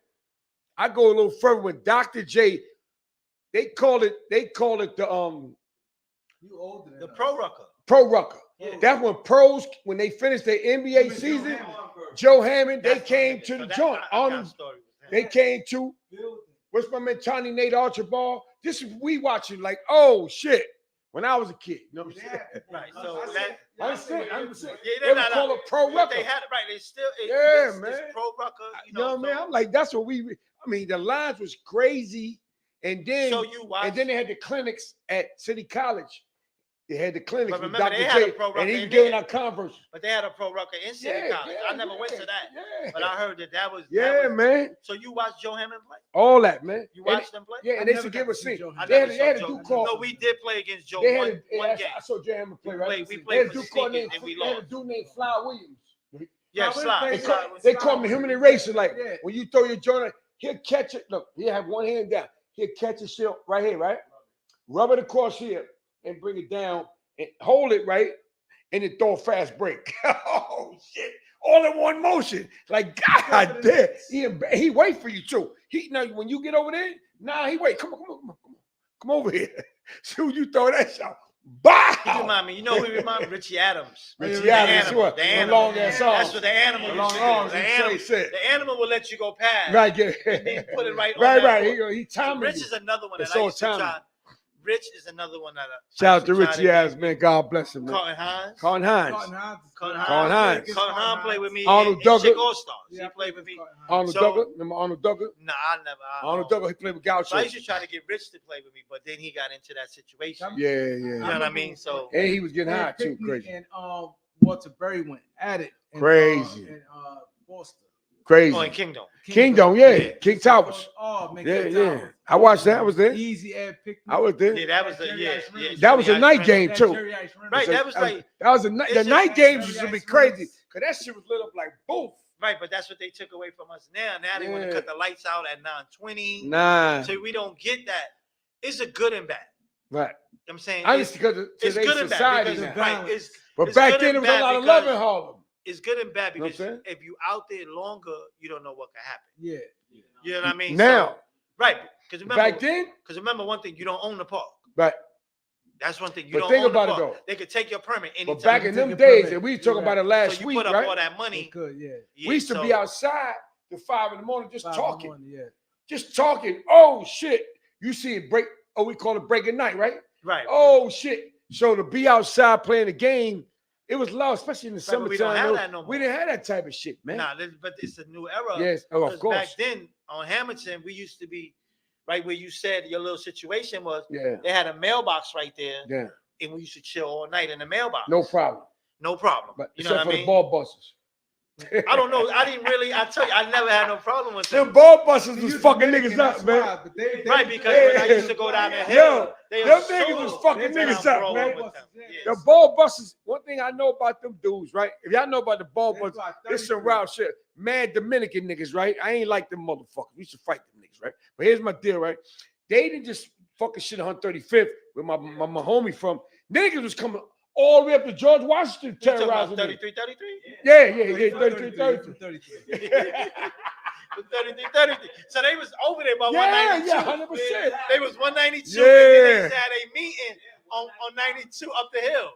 I go a little further with Dr. J. They call it the You older than the Pro Rucker. Pro Rucker. Yeah. That's when pros, when they finished their NBA season, Joe Hammond, they came to the joint. They came to, what's my man, Tony Nate Archibald? This is we watching like, oh shit, when I was a kid. You know what I'm saying? Right. So I understand. Yeah, They would call it Pro Rucker. They had it right. They still, man. It's Pro Rucker. You know what I mean? I'm like, that's what I mean, the lines was crazy. And then, they had the clinics at City College. They had the clinics but with remember, Dr. they had J, a Pro Rucker and he was giving out Converse. But they had a Pro Rucker in City College. I never went to that. Yeah. But I heard that was. Man. So you watched Joe Hammond play? All that, man. You watched them play? Yeah, and they should give a scene. They had a dude called. No, we did play against Joe one game. I saw Joe Hammond play, right? We played for Sneakers, and we They had lost. a dude named Fly Williams. Yeah, Sly. They call him the human eraser. Like, when you throw your joint, he'll catch it. Look, he'll have one hand down. He'll catch it shit right here, right? Rub it across here and bring it down and hold it, right? And then throw a fast break. Oh, shit. All in one motion. Like, God damn. He wait for you, too. Now, when you get over there, he wait. Come over here. So you throw that shot. Bow! He remind me, you know who he remind me? Richie Adams. Richie Adams, the animal. Long ass arms. That's what the animal used to do. The animal will let you go past. Right, yeah. And then put it right on Right. He timed Rich is another one that it's I all used to timing. try. Rich is another one that shout out to Richie Adams, man. God bless him, man. Carlton Hines. Played with me. Arnold Douglas. All-Stars. He played with me. Arnold Douglas. Remember Arnold Douglas? No, I never. Arnold Douglas, he played with Gaucho. So I used to try to get Rich to play with me, but then he got into that situation. Yeah. You know what I mean? So and he was getting high too, crazy. And Walter Berry went at it. Crazy. In Boston. Crazy. Oh, in Kingdom, yeah. King Towers. Oh, man. Yeah. I watched that. I was there. Easy Ed picked. I was there. Yeah, that was That was a night game too. Right, that was like the night games used to be crazy because that shit was lit up like boom. Right, but that's what they took away from us now. Now they want to cut the lights out at 9:20. Nah. So we don't get that. It's a good and bad. Right. I'm saying I just because it's good and bad. Because, but back then there was a lot of love in Harlem. It's good and bad because if you out there longer, you don't know what can happen. Yeah. You know what I mean? Now. Right. Because back then. Because remember one thing, you don't own the park. Right. That's one thing. You but don't think own about the park. it though. They could take your permit anytime. But back in them days, and we talking about it last so week, put up right? all that money. We used to be outside till 5 a.m. just talking. Yeah. Just talking. Oh shit. You see it break. Oh, we call it breaking night, right? Right. Oh shit! So to be outside playing the game, it was loud, especially in the Right, but we don't summertime. have though. that no We more. didn't have that type of shit, man. Nah, but it's a new era. Yes, oh, of Because course. back then on Hamilton, we used to be right where you said your little situation was. Yeah, They had a mailbox right there, yeah, and we used to chill all night in the mailbox. no problem. No problem. But You know except what I for mean? the ball busters. I don't know. I didn't really. I tell you, I never had no problem with Them them. ball busters was You fucking Dominican, niggas that's up, man. why, but they Right, because Yeah. when I used to go down the hill, Yo, they them was niggas was so- fucking that niggas I'm up, rolling man. with them. Yeah. The ball busters, one thing I know about them dudes, right? If y'all know about the ball busters, it's some wild shit. Mad Dominican niggas, right? I ain't like them motherfuckers. We should fight them niggas, right? But here's my deal, right? They didn't just fucking shit on 135th where my homie from. Niggas was coming all the way up to George Washington You talking about terrorizing me. 33, 33? Yeah, 33. 33. So they was over there by Yeah, 192. yeah, 100%. They was 192, Yeah. and then they had a meeting on 92 up the hill.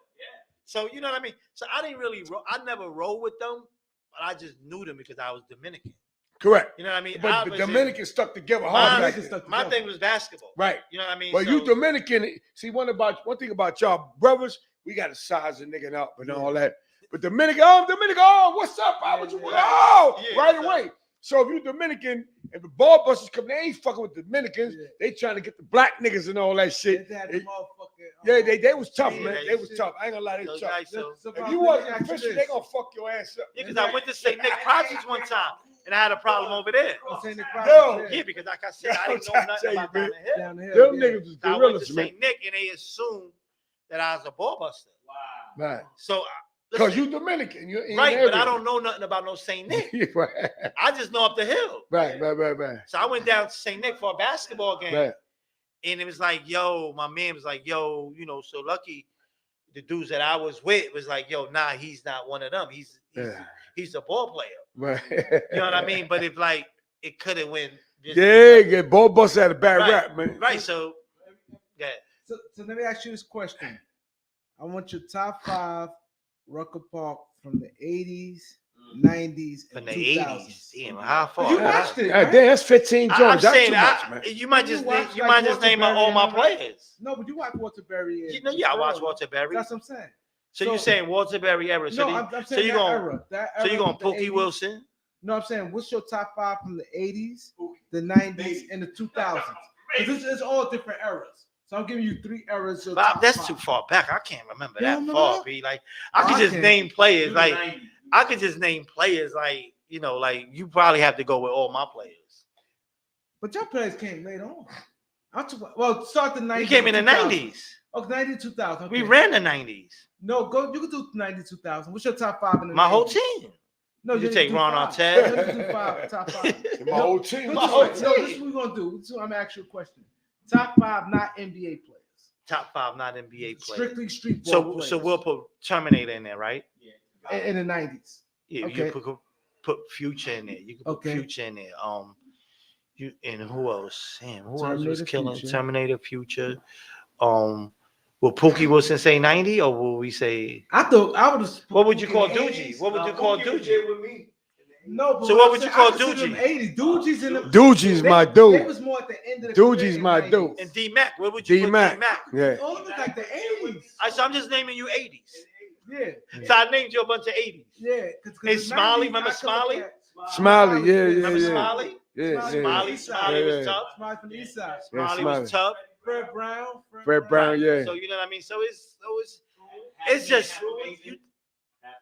So you know what I mean? So I didn't really, I never rode with them, but I just knew them because I was Dominican. Correct. You know what I mean? But the Obviously, Dominicans stuck together hard. my, back then. my thing was basketball. Right. You know what I mean? But So- you Dominican, see one thing about y'all brothers, we got to size a nigga up and all that. But Dominican, what's up? What you Yeah, right so- away. So if you Dominican, if the ball busters come, they ain't fucking with Dominicans. Yeah. They trying to get the black niggas and all that shit. They had the motherfucking, Yeah, they was tough, Yeah, man. they They was shit. tough. I ain't gonna lie, they Those tough. guys, so- If you wasn't official, they gonna fuck your ass up. Yeah, because I went to St. Nick Projects one time, and I had a problem over there. Yo. Yeah, because like I said, I didn't know nothing about down the hill. Down the hill. Them yeah. niggas was So I went to gorillas, man. St. Nick, and they assumed that I was a ball buster. Right. So, Because listen, you Dominican. You right, but I don't know nothing about no St. Nick. right, I just know up the hill. right. So I went down to St. Nick for a basketball game, Right. and it was like, yo, my man was like, yo, you know, so lucky. The dudes that I was with was like, yo, nah, he's not one of them. He's a ball player. Right. You know what I mean? But if like it could have went. just Yeah, because- get ball busters had a bad Right, rap, man. Right. So, yeah. So let me ask you this question. I want your top 5 Rucker Park from the 80s, 90s, From and the 2000s. 80s. Damn, how far? You watched it, God right? damn, that's 15 I'm Jones. That's saying too much, man. you might just watch, you like, might just Walter name Berry all my and them? players. No, but you watch Walter Berry. and- You know, yeah, I watch Walter Berry. That's what I'm saying. So you're saying Walter Berry era? So No, you- I'm so saying you that going era. That so you era going of the Pookie 80s. Wilson? No, I'm saying, what's your top 5 from the 80s, the 90s, and the 2000s? Because it's all different eras. So I'm giving you 3 eras. Of Bob, top that's 5. too far back. I can't remember You that don't remember far. that? B like I Oh, could I just can. name players. Like I could just name players. Like you know, like you probably have to go with all my players. But your players came later on. Well, start the 90s. We came in the 2000s. 90s. Oh, 90 2000. Okay. We ran the 90s. No, go. You can do 90 2000. What's your top 5 in the My 90s? whole team. No, You didn't take do Ron 5. Artest. You didn't do 5, top 5. My whole team. No, My whole this is what team. we're going to do. So I'm going to ask you a question. Top 5 not NBA players. Top 5 not NBA players. Strictly street ball So players. so we'll put Terminator in there, right? in the 90s. Yeah, Okay. you put Future in there. You can put Okay. Future in there. You and who else? Damn, who else was Terminator, killing Future. Terminator, Future? Will Pookie Wilson say 90 or will we say I thought I would have. what would you call Doogie? What would you call Doogie? No, but So what would I'm you saying, call I consider them Doogie? 80s. Doogie's in the. Doogie's my They dude. was more at the end of the Doogie's career in my the dude. 90s. And D-Mac, where would you D-Mac. put D-Mac? Yeah. All of it's like the 80s. So I'm just naming you 80s. Yeah, So I named you a bunch of 80s. yeah. Hey, Smiley, remember Smiley? Smiley, yeah, Remember yeah. Smiley? Yeah, Smiley, yeah. Smiley was Yeah. tough. Smiley from the East Side. Yeah, Smiley Smiley. was tough. Fred Brown. Fred Brown, yeah. So you know what I mean? So it's just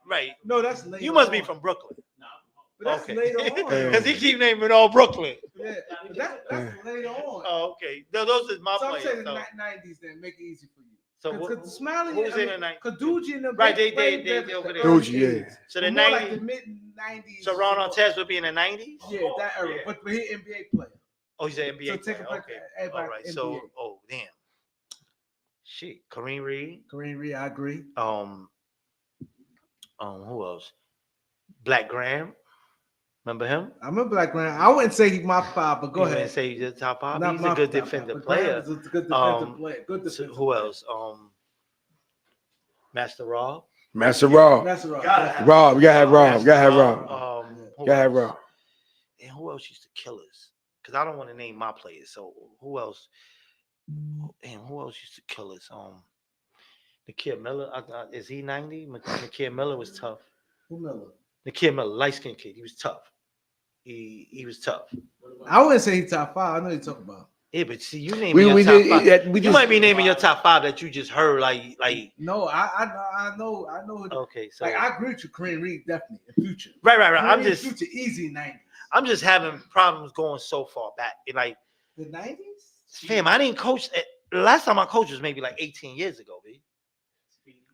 right. No, that's later. You must be on. from Brooklyn. But that's Okay. later on. Because he keep naming all Brooklyn. Yeah, but that's later on. Oh, okay. No, those are my So I'm players. saying the So, 90s then make it easy for you. so Because Smiley, who was in the 90s? Because Doogie and them, Right, they over there. Doogie, yeah. So the more like 90s. the mid 90s. So Ron Artest would be in the 90s? Yeah, that era. But he NBA player. Oh, he's an NBA So take player. it back Okay. to everybody All right. NBA. So, oh, damn. Shit. Kareem Reed. Kareem Reed, I agree. Who else? Black Graham. Remember him? I remember Black Graham. I wouldn't say he's my 5, but go You wouldn't ahead. say he's the top five. Not He's my a good top defensive 5, but Graham player. is a good defensive player. Good So defensive who player. else? Master Rob. Master Rob. That's right. Rob, we gotta have Rob. We gotta have Rob. Who Gotta have else? Rob. And who else used to kill us? Because I don't want to name my players. So who else? Damn, who else used to kill us? Nakia Miller. Is he 90? Nakia Miller was tough. Who Miller? Nakia Miller, light skinned kid. He was tough. He was tough. I wouldn't say he's top 5. I know you're talking about. Yeah, but see, you naming your top 5. You might be naming your top 5 that you just heard, like. No, I know. Okay, so like I agree with you, Kareem Reed definitely in Future. Right. I'm just Future easy 90s. I'm just having problems going so far back. Like the 90s. Fam, I didn't coach. The last time I coached was maybe like 18 years ago, B.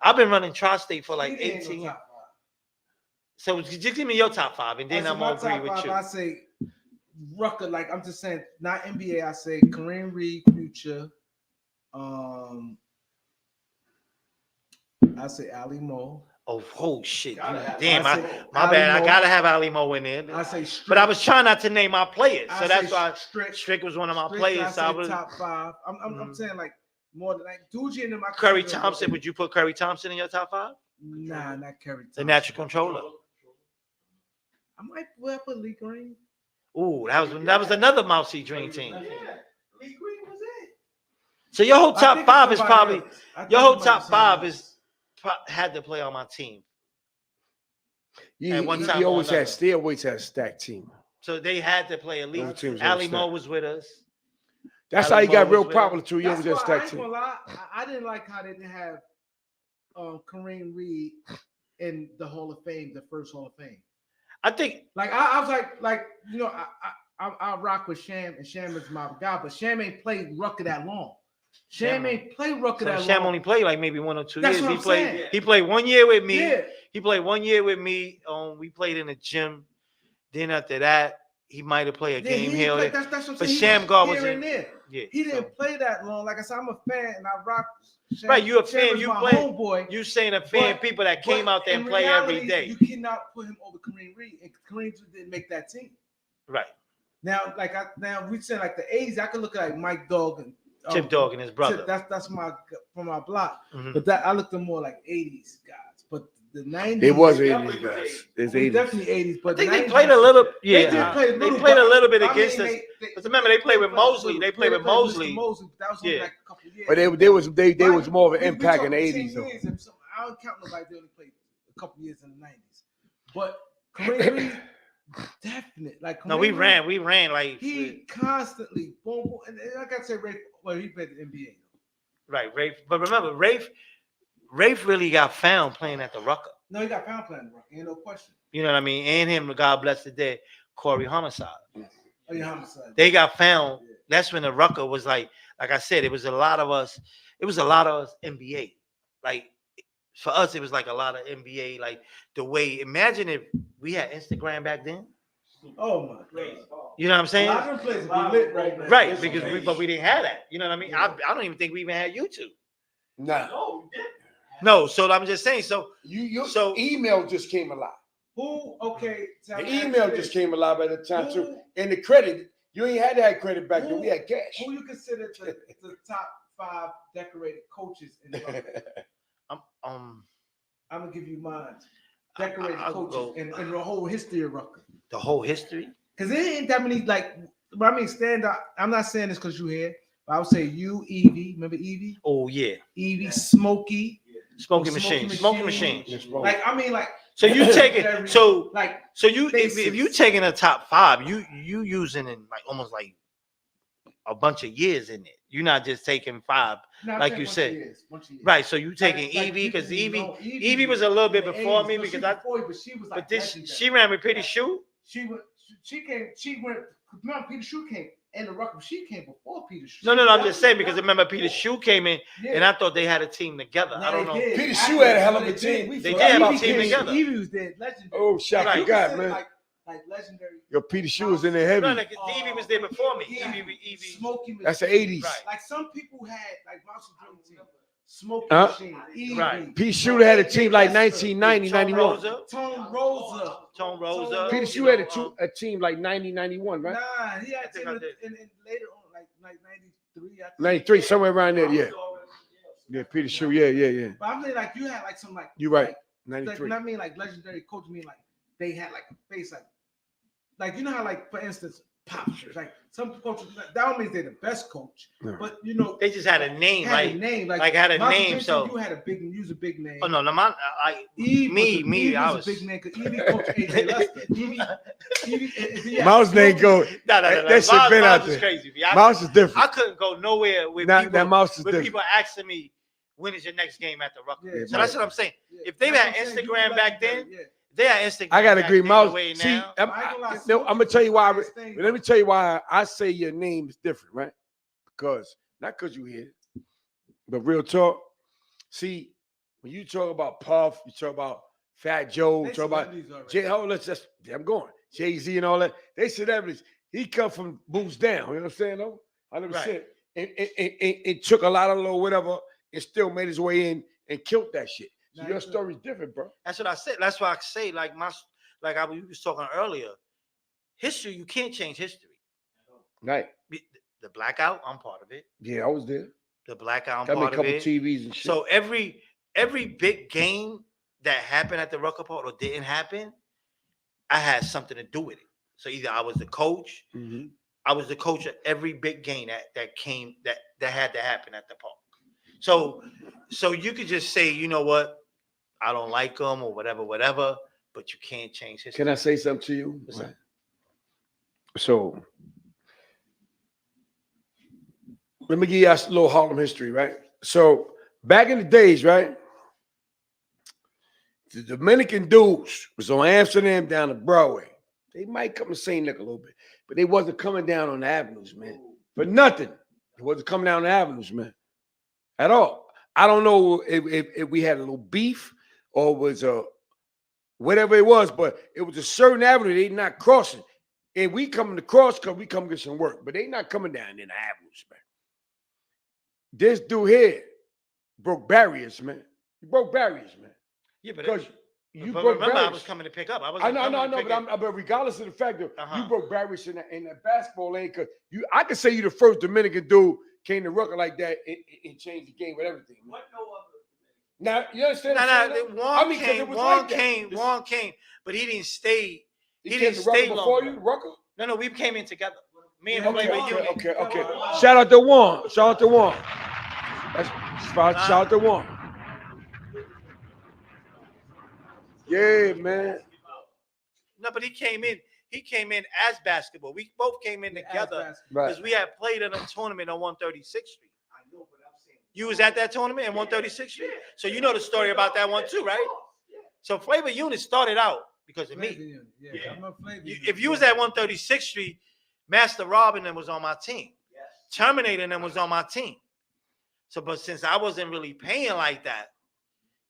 I've been running Tri-State for like 18 years. So just give me your top 5, and then I'm gonna agree with you. I say Rucker, like I'm just saying, not NBA. I say Kareem Reed, Future. I say Ali Mo. Oh shit! Damn, my bad. I gotta have Ali Mo in there. I say, Strick, but I was trying not to name my players, so that's why Strick was one of my players. I say top 5. I'm saying like more than like Doogie and them. Curry Thompson. Would you put Curry Thompson in your top 5? Nah, not Curry Thompson. The natural controller. I might put Lee Green. Ooh, that was another Mousey dream team. Yeah, Lee Green was it. So your whole top 5 is probably had to play on my team. He always had a stacked team. So they had to play at least. Ali Mo was with us. That's how he got real popular too. He always had a stacked team. I didn't like how they didn't have Kareem Reed in the Hall of Fame, the first Hall of Fame. I think I was like you know I rock with Sham, and Sham is my guy, but Sham ain't played Rucker that long. Sham ain't played Rucker that long. Sham only played like maybe 1 or 2 That's years. What I'm saying. He played 1 year with me. Yeah. He played 1 year with me. We played in the gym. Then after that, he might have played a game here. That's what I'm saying. But Shamgar was in there. Yeah, he didn't play that long. Like I said, I'm a fan, and I rock. Sham, right, you a fan. You play. Homeboy, you saying a fan people that came out there and play every day. You cannot put him over Kareem Reed, and Kareem didn't make that team. Right. Now, now we say like the 80s. I could look at like Mike Dog and Tip Dog and his brother. That's my from my block. Mm-hmm. But I looked at more like 80s guys. But the 90s. It was 80s guys. It's 80s. Definitely 80s. But I think they played a little. Yeah, they played a little bit against us. But remember, they played with Mousey. They played with Mousey. That was only like a couple of years. But they was more of an impact in the 80s though. I don't count nobody. They only played a couple of years in the 90s. But Kareem Reed, definite. Like no, we ran like he constantly boom, boom. And like I said, Rafe, well, he played the NBA. Right, Rafe. But remember, Rafe really got found playing at the Rucker. No, he got found playing the Rucker. Ain't no question. You know what I mean? And him, God bless the dead, Corey Homicide. Oh, yeah, Homicide. They got found. Yeah. That's when the Rucker was like I said, it was a lot of us. It was a lot of us NBA. Like for us, it was like a lot of NBA. Like the way. Imagine if we had Instagram back then. Oh my God. You know what I'm saying? A lot of places be lit right now. Right, because we didn't have that. You know what I mean? Yeah. I don't even think we even had YouTube. No. No, so I'm just saying. So so email just came alive. Who? Okay. The email just came alive at the time too. And the credit, you ain't had that credit back then. We had cash. Who you consider the top 5 decorated coaches in the Rucker? I'm gonna give you mine. Decorated coaches and the whole history of Rucker. The whole history? Because there ain't that many stand up. I'm not saying this because you're here, but I would say you, Evie. Remember Evie? Oh yeah. Evie, Smokey. Smoking machine. Like so you taking if you taking a top 5, you using in like almost like a bunch of years in it. You're not just taking 5, like you said. Years. Right. So you taking Evie because Evie was a little bit before me because she ran with Pretty Shoe. She went. Remember, Peter Shoe came in the Rucker. She came before Peter Shoe. No. I'm just saying because remember Peter Shoe came in, and I thought they had a team together. I don't know. Peter Shoe had a hell of a team. They did have a team together. Evie was there, legendary. Oh, shot you got man. Like legendary. Yo, Peter Shoe was in there heavy. No, Evie was there before me. Evie. Smoky That's the 80s. Right. Like some people had like Mousey Dream Team. Smoky Machine. Evie. Right. Peter Shoe had a team like 1990, 91. Tone Rosa. Peter Shoe had a team like 90, 91, right? Nah, he had a team in later on, like 93. 93, somewhere around there, yeah. Yeah, Peter Shoe, yeah. But I mean, like you had like some like. You're right, 93. Like, I mean, like legendary coach. I mean, like they had like a face like you know how like for instance pop shit. Like some coaches, that don't mean they're the best coach, Yeah. but They just had a name, had like a name, like had a Michael name. Jackson, So you had a big, use a big name. oh no, I Eve me, I was was a big name because Evie coached AJ Lester. Evie, Mouse ain't go. no. That shit been out Mouse is there. crazy. Mouse is I different. couldn't go nowhere with Nah, people. that Mouse is with different. people asking me, when is your next game at the Rucker? Yeah, So that's what I'm saying. Yeah. If they That's had what I'm saying. You Instagram back then, legendary, they had Instagram. I gotta back agree, then Mouse. the way See, now. I'm gonna tell you why. Let me tell you why I say your name is different, right? Because not because you here, but real talk. See, when you talk about Puff, you talk about Fat Joe, you talk about Jay. Oh, I'm going Jay-Z and all that. They celebrities. He come from boots down. You know what I'm saying? Though 100%. And took a lot of low whatever, and still made his way in and killed that shit. So your story's different, bro. That's what I said. That's why I say, like I was talking earlier. History, you can't change history. Right. The blackout, I'm part of it. Yeah, I was there. The blackout, I'm Got me a part of couple it. TVs and shit. So every big game that happened at the Rucker Park or didn't happen, I had something to do with it. So either I was the coach, I was the coach of every big game that came that had to happen at the park. So you could just say, you know what, I don't like them or whatever, but you can't change history. Can I say something to you? What's that? So let me give you a little Harlem history, right? So back in the days, right? The Dominican dudes was on Amsterdam down to Broadway. They might come and sing like a little bit, but they wasn't coming down on the avenues, man. For nothing. It wasn't coming down the avenues, man. At all. I don't know if we had a little beef or was whatever it was, but it was a certain avenue they not crossing. And we coming to cross because we come get some work, but they not coming down in the avenues, man. This dude here broke barriers, man. He broke barriers, man. Yeah, but because you but broke remember, barriers. I was coming to pick up. I know, but regardless of the fact that you broke barriers in that basketball lane, because I could say you the first Dominican dude came to Rucker like that and changed the game with everything. What no other? Now you understand? Juan came, but he didn't stay. He didn't stay before you, Rucker. No, we came in together. Me and Flavor Unit. Okay. Shout out to Juan. Shout out to Juan. Yeah, man. No, but he came in. He came in as basketball. We both came in together because we had played in a tournament on 136th Street. I know, but I'm saying you was at that tournament in 136th Street, so you know the story about that one too, right? So Flavor Unit started out because of me. If you was at 136th Street, Master Robin was on my team. Terminator was on my team. So, but since I wasn't really paying like that,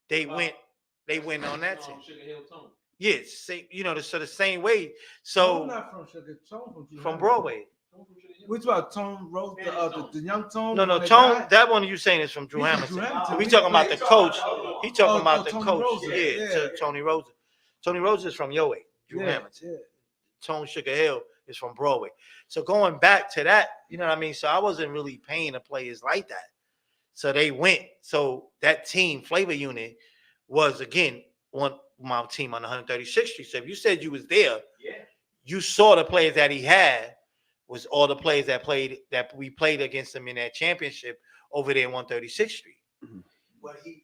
they went on that team. Yes, so the same way. So I'm not from Sugar, from Broadway. Which about Tone Rose, the young Tone? No, Tone. That one you saying is from Drew Hamilton. We talking about the coach. He talking about the coach. Yeah, Tony Rosa. Tony Rosa is from Yo-A, Drew Hamilton. Tone Sugar Hill is from Broadway. So going back to that, you know what I mean? So I wasn't really paying the players like that. So they went. So that team, Flavor Unit, was again on my team on 136th Street. So if you said you was there, you saw the players that he had was all the players that we played against him in that championship over there on 136th Street. But the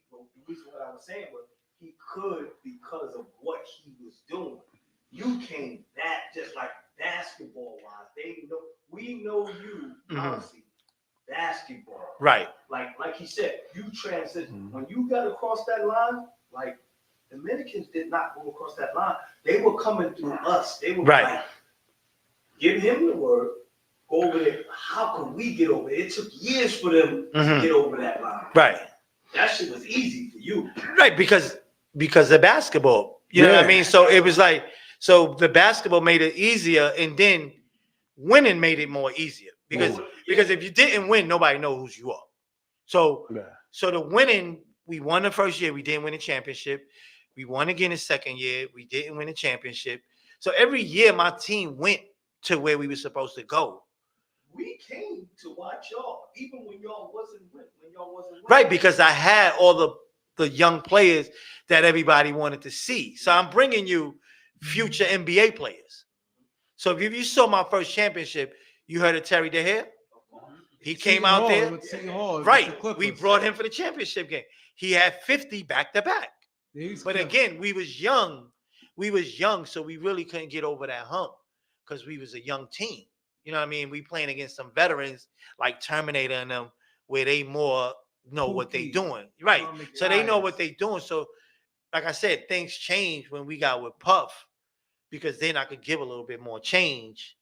reason what I was saying was he could because of what he was doing. You came that just like basketball wise. We know you honestly. Basketball, right? Like he said, you transition. When you got across that line, like Dominicans did not go across that line. They were coming through us. They were like, give him the word, go over there. How could we get over there? It took years for them to get over that line. Right. That shit was easy for you. Right, because of basketball. You know what I mean? So it was like, so the basketball made it easier, and then winning made it more easier. Because if you didn't win, nobody knows who you are. So the winning, we won the first year, we didn't win the championship. We won again the second year, we didn't win the championship. So every year my team went to where we were supposed to go. We came to watch y'all, even when y'all wasn't winning. Right, because I had all the young players that everybody wanted to see. So I'm bringing you future NBA players. So if you saw my first championship, you heard of Terry DeHare? He came out there. Right. We brought him for the championship game. He had 50 back to back. But again, we was young. We was young, so we really couldn't get over that hump because we was a young team. You know what I mean? We playing against some veterans like Terminator and them, where they more know what they doing. Right. So they know what they doing. So, like I said, things changed when we got with Puff because then I could give a little bit more change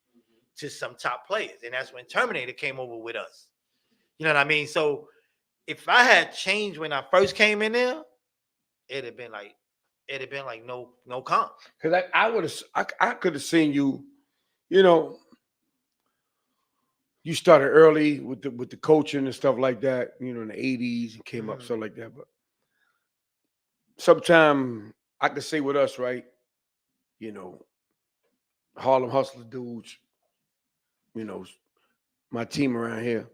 to some top players. And that's when Terminator came over with us. You know what I mean? So if I had changed when I first came in there, it'd have been like no comp. Because I could have seen you, you know, you started early with the coaching and stuff like that, you know, in the 80s and came up, stuff like that. But sometime I could say with us, right, you know, Harlem Hustler dudes, you know, my team around here,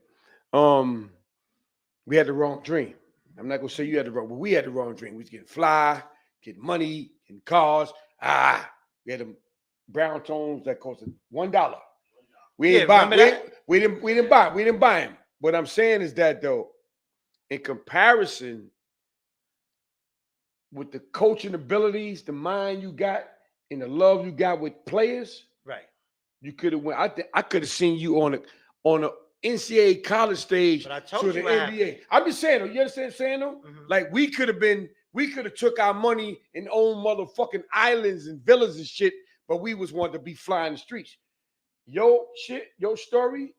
we had the wrong dream. I'm not gonna say you had the wrong, but we had the wrong dream. We was getting fly, getting money, getting cars. We had them brown tones that costed $1. We didn't buy them. We didn't buy them. What I'm saying is that though, in comparison with the coaching abilities, the mind you got, and the love you got with players, right? You could have went. I could have seen you on a NCAA college stage to the NBA. I'm just saying, you understand what I'm saying though? Like we could have took our money and owned motherfucking islands and villas and shit, but we was wanting to be flying the streets. Your story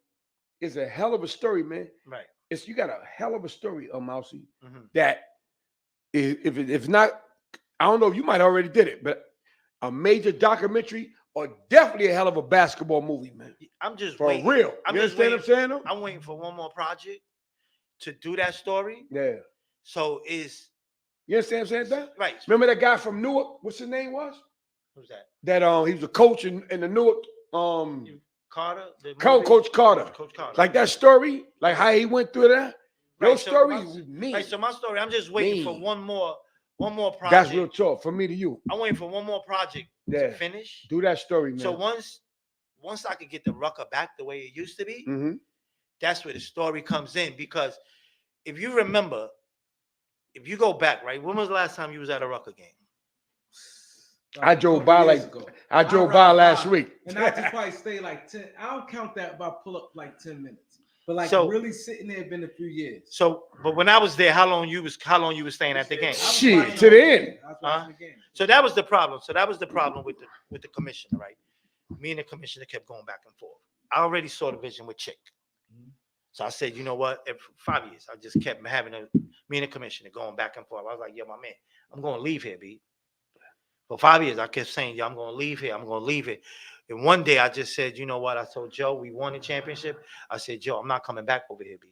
is a hell of a story, man. Right. You got a hell of a story, Mousey. That if not, I don't know if you might already did it, but a major documentary or definitely a hell of a basketball movie, man. I'm just for waiting. Real. You understand what I'm saying? Though? I'm waiting for one more project to do that story. Yeah. So you understand what I'm saying? Right. Remember that guy from Newark? What's his name was? Who's that? That he was a coach in the Newark. Carter. Coach Carter. Coach Carter. Like that story, like how he went through that. Your story is mean. Right. So my story, I'm just waiting for one more project. That's real talk from me to you. I'm waiting for one more project to finish. Do that story, man. So once I could get the Rucker back the way it used to be, that's where the story comes in. Because if you remember, if you go back, right, when was the last time you was at a Rucker game? I drove by last week. And I just probably stay like 10. I don't count that if I pull up like 10 minutes. But like really sitting there been a few years. So, but when I was there, how long you was staying at the game? Shit, to the end. So that was the problem. So that was the problem with the commissioner, right? Me and the commissioner kept going back and forth. I already saw the vision with Chick. So I said, you know what? For 5 years, I just kept having me and the commissioner going back and forth. I was like, yo, my man, I'm going to leave here, B. For 5 years, I kept saying, yo, I'm going to leave here. I'm going to leave it. And one day I just said, you know what? I told Joe, we won the championship. I said, Joe, I'm not coming back over here, B.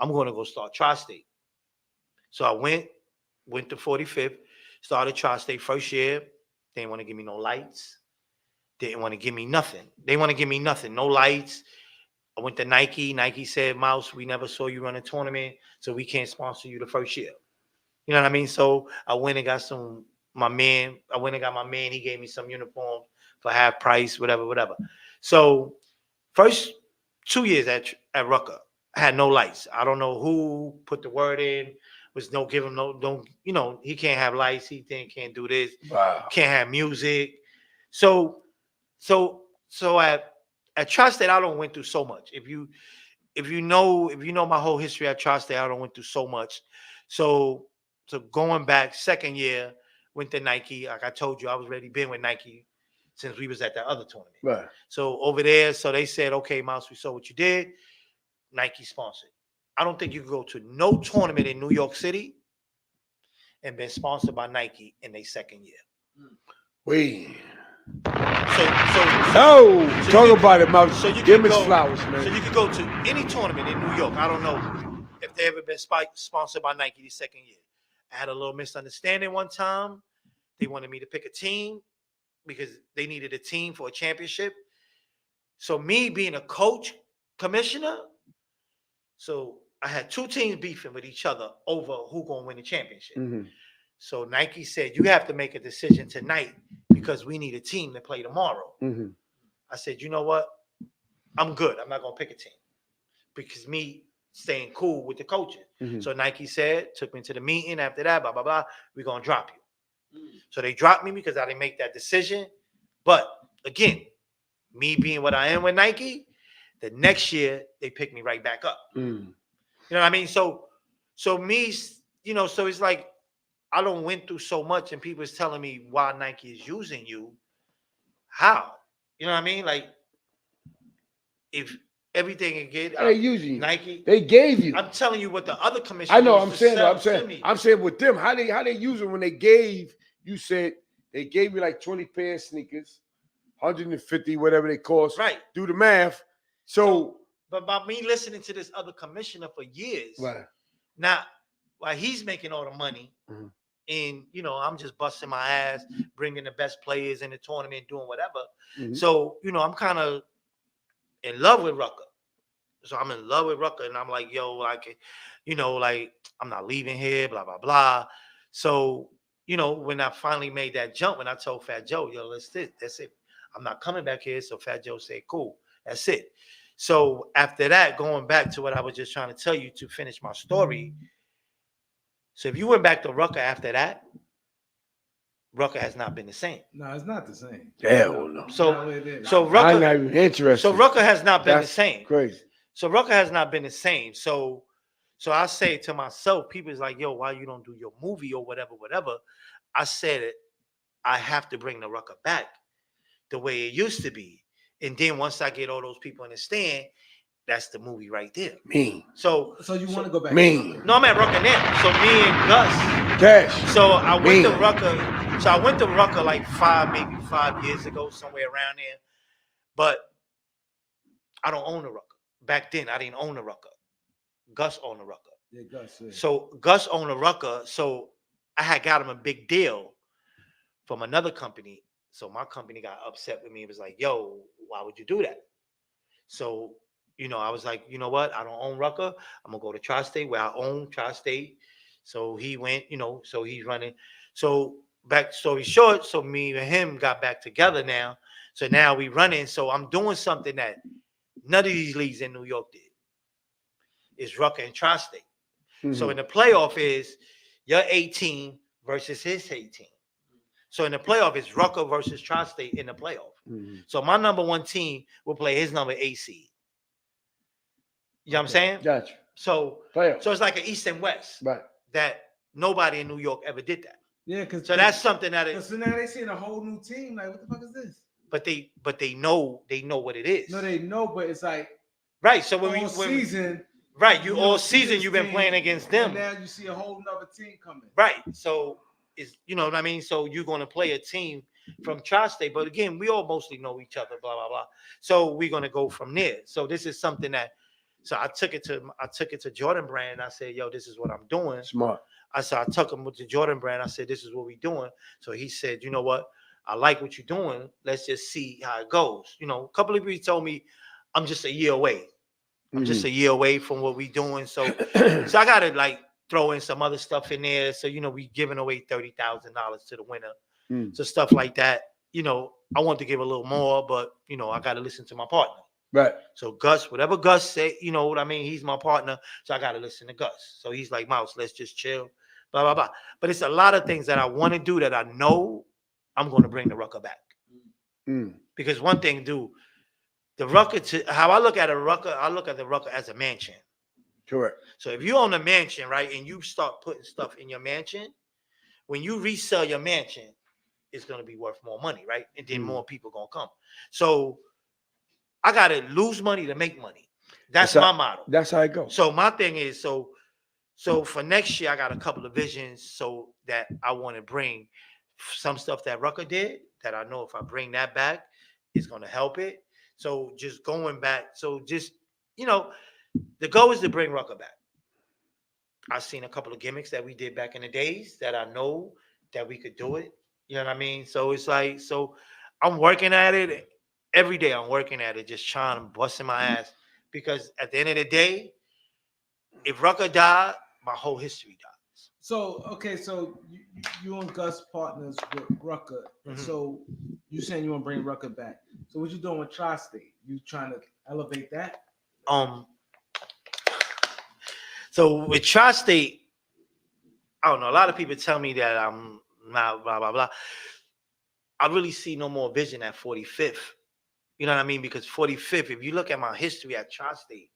I'm going to go start Tri-State. So I went to 45th, started Tri-State first year. They didn't want to give me no lights. They didn't want to give me nothing. They want to give me nothing, no lights. I went to Nike. Nike said, Mouse, we never saw you run a tournament, so we can't sponsor you the first year. You know what I mean? So I went and got my man. He gave me some uniforms for half price, whatever. So first 2 years at Rucker, I had no lights. I don't know who put the word in. Was no give him don't he can't have lights. He can't do this. Wow. Can't have music. So at Tri-State, I don't went through so much. If you know my whole history at Tri-State, I don't went through so much. So going back second year, went to Nike. Like I told you, I was already been with Nike since we was at that other tournament. Right. So over there, so they said, okay, Mouse, we saw what you did. Nike sponsored. I don't think you can go to no tournament in New York City and been sponsored by Nike in their second year. Wait. So talk about it, Mouse. So you give me go, flowers, man. So you could go to any tournament in New York. I don't know if they ever been sponsored by Nike the second year. I had a little misunderstanding one time. They wanted me to pick a team because they needed a team for a championship. So me being a coach, commissioner, so I had two teams beefing with each other over who gonna win the championship. So Nike said, you have to make a decision tonight because we need a team to play tomorrow. I said, you know what? I'm good. I'm not gonna pick a team because me staying cool with the coaches. Mhm. So Nike took me to the meeting. After that, blah blah blah. We're gonna drop you. So they dropped me because I didn't make that decision. But again, me being what I am with Nike, the next year they picked me right back up. Mm. You know what I mean? So me, so it's like I don't went through so much, and people is telling me why Nike is using you. How? You know what I mean? Like if everything again, How they using you? Nike. They gave you. I'm telling you what the other commissioner. I know. used I'm to saying. sell I'm to saying. me. I'm saying with them, how they use it when they gave you said they gave you like 20 pair of sneakers, 150 whatever they cost. Right. Do the math. So but by me listening to this other commissioner for years, right. now while he's making all the money, Mhm. and I'm just busting my ass, bringing the best players in the tournament, doing whatever. Mhm. So I'm kind of in love with Rucker. So I'm in love with Rucker, and I'm like, yo, like, like I'm not leaving here, blah blah blah. So when I finally made that jump, when I told Fat Joe, yo, that's it. I'm not coming back here. So Fat Joe said, cool, that's it. So after that, going back to what I was just trying to tell you to finish my story. So if you went back to Rucker after that, Rucker has not been the same. No, it's not the same. Hell no. So I'm Rucker, not even interested. so Rucker has not been That's the same. crazy. So Rucker has not been the same. So I say to myself, people is like, yo, why you don't do your movie or whatever. I said it, I have to bring the Rucker back the way it used to be. And then once I get all those people in the stand, that's the movie right there. Mean. So you want to go back? Mean. No, I'm at Rucker now. So me and Gus. Cash. So I went to Mean. Rucker. So I went to Rucker like maybe 5 years ago, somewhere around there. But I don't own the Rucker. Back then, I didn't own the Rucker. Gus owned the Rucker. Yeah, Gus. Yeah. So Gus owned the Rucker. So I had got him a big deal from another company. So my company got upset with me. It was like, yo, why would you do that? So, I was like, you know what? I don't own Rucker. I'm going to go to Tri-State where I own Tri-State. So he went, so he's running. So back story short, so me and him got back together now. So now we running. So I'm doing something that none of these leagues in New York did. It's Rucker and Tri-State. Mm-hmm. So in the playoff is your 18 versus his 18. So in the playoff, it's Rucker versus Tri-State in the playoff. Mm-hmm. So my number one team will play his number 8 seed. You know what I'm saying? Gotcha. So Playoff. So it's like an East and West. Right. That nobody in New York ever did that. Yeah, because so that's something that is. So now they seeing a whole new team. Like, what the fuck is this? But they know what it is. No, they know, but it's like right. So when all season. Right, you all season you've been playing against them. And now you see a whole nother team coming. Right. So it's what I mean. So you're gonna play a team from Tri-State, but again, we all mostly know each other. Blah blah blah. So we're gonna go from there. So this is something that. So I took it to Jordan Brand. And I said, yo, this is what I'm doing. Smart. I took him with the Jordan Brand. I said, this is what we're doing. So he said, you know what? I like what you're doing. Let's just see how it goes. A couple of people told me I'm just a year away. I'm just a year away from what we're doing. So I got to like throw in some other stuff in there. So, we giving away $30,000 to the winner. So stuff like that. I want to give a little more, but, I got to listen to my partner. Right. So Gus, whatever Gus said, you know what I mean? He's my partner. So I got to listen to Gus. So he's like, Mouse, let's just chill, blah, blah, blah. But it's a lot of things that I want to do that I know I'm going to bring the Rucker back. Because one thing, dude, the Rucker, how I look at a Rucker, I look at the Rucker as a mansion. Correct. So if you own a mansion, right, and you start putting stuff in your mansion, when you resell your mansion, it's going to be worth more money, right? And then more people going to come. So I got to lose money to make money. That's my motto. That's how it goes. So my thing is, so for next year, I got a couple of visions so that I want to bring some stuff that Rucker did that I know if I bring that back, it's going to help it. So just going back. So just, the goal is to bring Rucker back. I've seen a couple of gimmicks that we did back in the days that I know that we could do it. You know what I mean? So it's like, so I'm working at it. Every day I'm working at it, just trying to busting my ass. Because at the end of the day, if Rucker died, my whole history dies. So okay, so you and Gus partners with Rucker. Mhm. So you saying you want to bring Rucker back? So what you doing with Tri-State? You trying to elevate that? So with Tri-State, I don't know. A lot of people tell me that I'm not blah blah blah. I really see no more vision at 45th. You know what I mean? Because 45th, if you look at my history at Tri-State,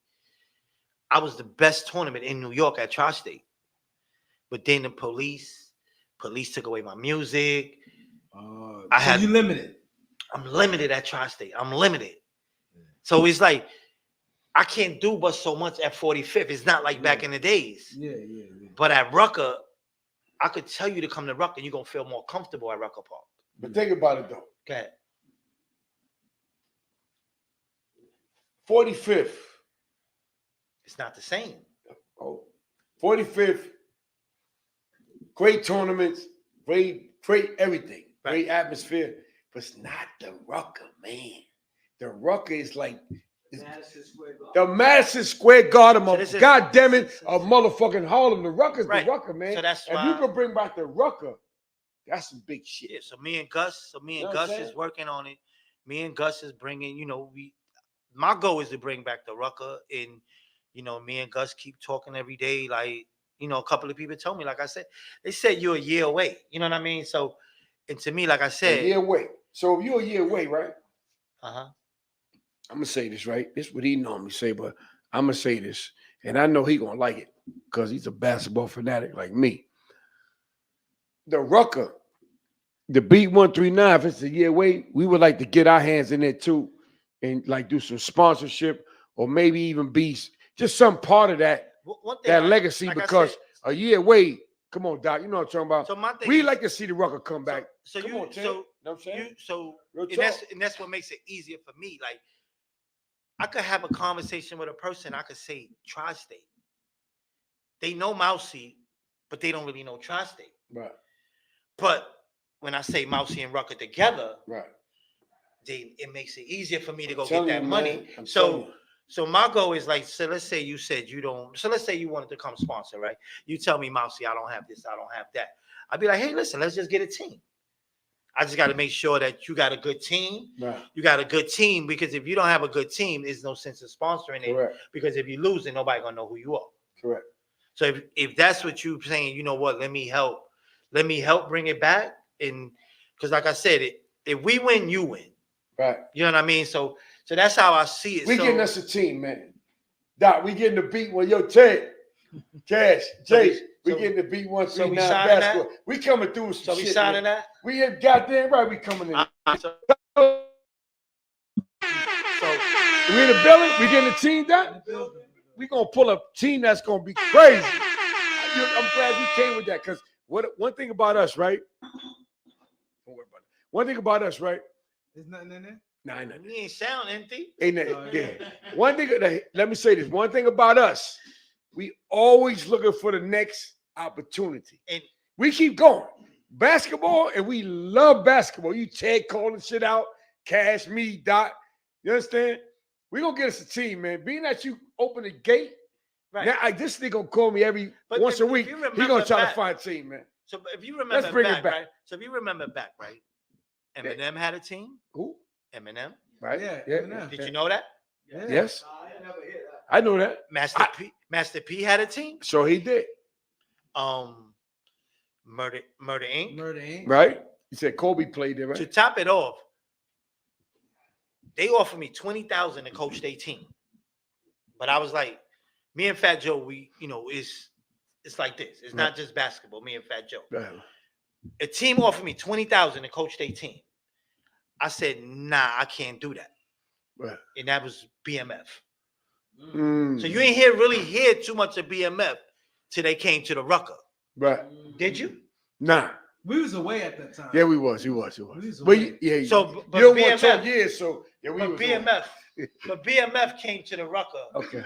I was the best tournament in New York at Tri-State. But then the police took away my music. You limited. I'm limited at Tri-State. I'm limited. So it's like I can't do but so much at 45th. It's not like back in the days. Yeah. But at Rucker, I could tell you to come to Rucker, you're gonna feel more comfortable at Rucker Park. But think about it though. Go ahead. 45th. It's not the same. Oh, 45th. Great tournaments, great everything, great atmosphere. But it's not the Rucker, man. The Rucker is like the Madison Square Garden. God damn it, a motherfucking Harlem. The Rucker's the Rucker, man. So that's if why you can bring back the Rucker, that's some big shit. Yeah, so me and Gus is working on it. Me and Gus is bringing, my goal is to bring back the Rucker, and me and Gus keep talking every day. Like, a couple of people told me, like I said, they said you're a year away. You know what I mean? So, and to me, like I said, a year away. So if you're a year away, right? I'm gonna say this, right? This is what he normally say, but I'm gonna say this, and I know he gonna like it because he's a basketball fanatic like me. The Rucker, the Beat 139, if it's a year away, we would like to get our hands in it too, and like do some sponsorship or maybe even be just some part of that legacy, like because a year away. Come on, Doc. You know what I'm talking about. So my thing we like to see the Rucker come back. So come on, Tim. So you know what I'm saying? And that's what makes it easier for me. Like, I could have a conversation with a person. I could say Tri-State. They know Mousey, but they don't really know Tri-State. Right. But when I say Mousey and Rucker together, right, it makes it easier for me to go get that money. So my goal is like, so let's say you said you don't. So let's say you wanted to come sponsor, right? You tell me, Mousey, I don't have this, I don't have that. I'd be like, hey, listen, let's just get a team. I just got to make sure that you got a good team. Right. You got a good team, because if you don't have a good team, there's no sense of sponsoring it. Correct. Because if you lose it, nobody gonna know who you are. Correct. So if that's what you're saying, you know what? Let me help bring it back. And because like I said, if we win, you win. Right. You know what I mean? So that's how I see it. We getting us a team, man. Doc, we getting the beat one. Yo, Ted, Cash, Jay, we getting the beat 139 basketball. We coming through with some shit. So we signing that? We ain't goddamn right. We coming in. So we in the building. We getting the team done. We gonna pull a team that's gonna be crazy. I'm glad you came with that, because one thing about us, right? Don't worry about it. One thing about us, right? There's nothing in there. Nah, ain't nothing. You ain't sound empty. Ain't that? Yeah. One thing. Let me say this. One thing about us, we always looking for the next opportunity, and we keep going. Basketball, and we love basketball. You Ted calling shit out, Cash, me, Doc. You understand? We gonna get us a team, man. Being that you open the gate, right? Now, this nigga gonna call me once a week. He gonna try to find a team, man. So if you remember, let's bring it back. Right? So if you remember back, right? Eminem had a team. Who? Eminem. Right? Yeah. Did you know that? Yeah. Yes. I never hear that. I know that. Master P had a team. So he did. Murder Inc. Right? You said Kobe played there, right? To top it off, they offered me $20,000 to coach their team. But I was like, me and Fat Joe, it's like this. It's not just basketball, me and Fat Joe. Right. A team offered me $20,000 to coach their team. I said, nah, I can't do that. Right. And that was BMF. Mm. So you ain't really hear too much of BMF till they came to the Rucker. Right. Did you? Nah. We was away at that time. Yeah, we was. He was. But yeah. So, you don't want to talk years, so yeah, we but was. BMF. But BMF came to the Rucker. Okay.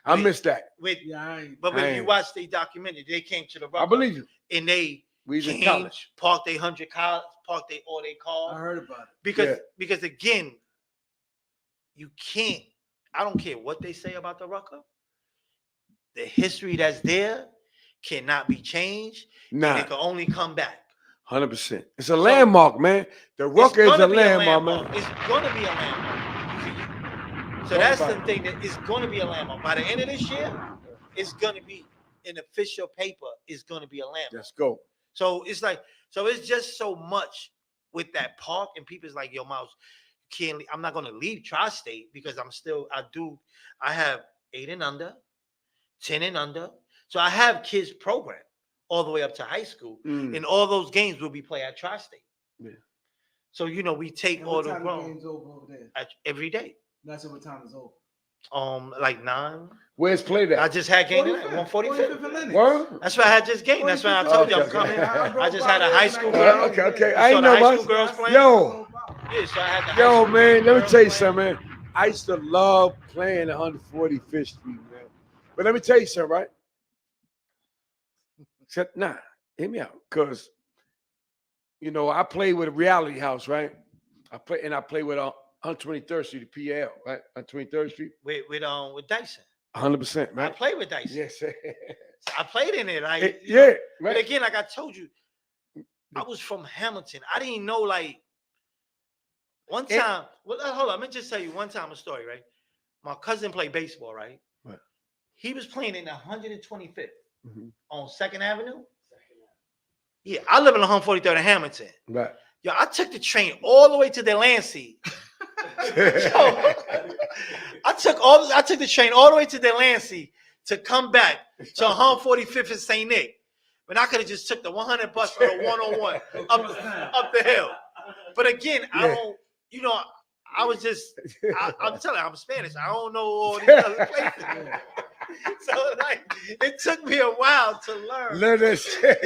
I missed that. When you watch the documentary, they came to the Rucker. I believe you. And they in college. Parked their 100 cars, parked all their cars. I heard about it. Because again, you can't, I don't care what they say about the Rucker. The history that's there, cannot be changed. Nah. And it can only come back. 100%. It's a landmark, man. The Rucker is a landmark, man. It's gonna be a landmark. So that's the thing, that it's gonna be a landmark. By the end of this year, it's gonna be an official paper. It's gonna be a landmark. Let's go. So it's like, so it's just so much with that park, and people's like, yo, Mouse, can't. I'm not gonna leave Tri-State because I have 8 and under, 10 and under. So I have kids program all the way up to high school, and all those games will be played at Tri-State. Yeah. So we take all the games over there every day. That's what time is over. Like 9. Where's played at? I just had game tonight, 145. Word? That's why I had just game. That's why I told you I'm coming. I just had a high school girl. Okay. I ain't know much. Girls playing. Yo, Yeah, so I had the yo, man. Let me tell you something, man. I used to love playing 145th Street, man. But let me tell you something, right? Hear me out, cause I played with a Reality House, right? I play with 123rd Street, the PL, right? 123rd Street. With Dyson. 100%, man. I played with Dyson. Yes, sir. I played in it. Yeah, But right. again, like I told you, I was from Hamilton. I didn't know, like, one time. Well, hold on. Let me just tell you one time a story, right? My cousin played baseball, right? Right. He was playing in 125th on 2nd Avenue. Yeah, I live in 143rd in Hamilton. Right. Yo, I took the train all the way to Delancey. Yo, I took the train all the way to Delancey to come back to 145th in St. Nick. When I could have just took the 100 bus or the 101 up the hill. But again, I don't, I was just, I'm telling you, I'm Spanish. I don't know all these other places. So it took me a while to learn. Learn that shit.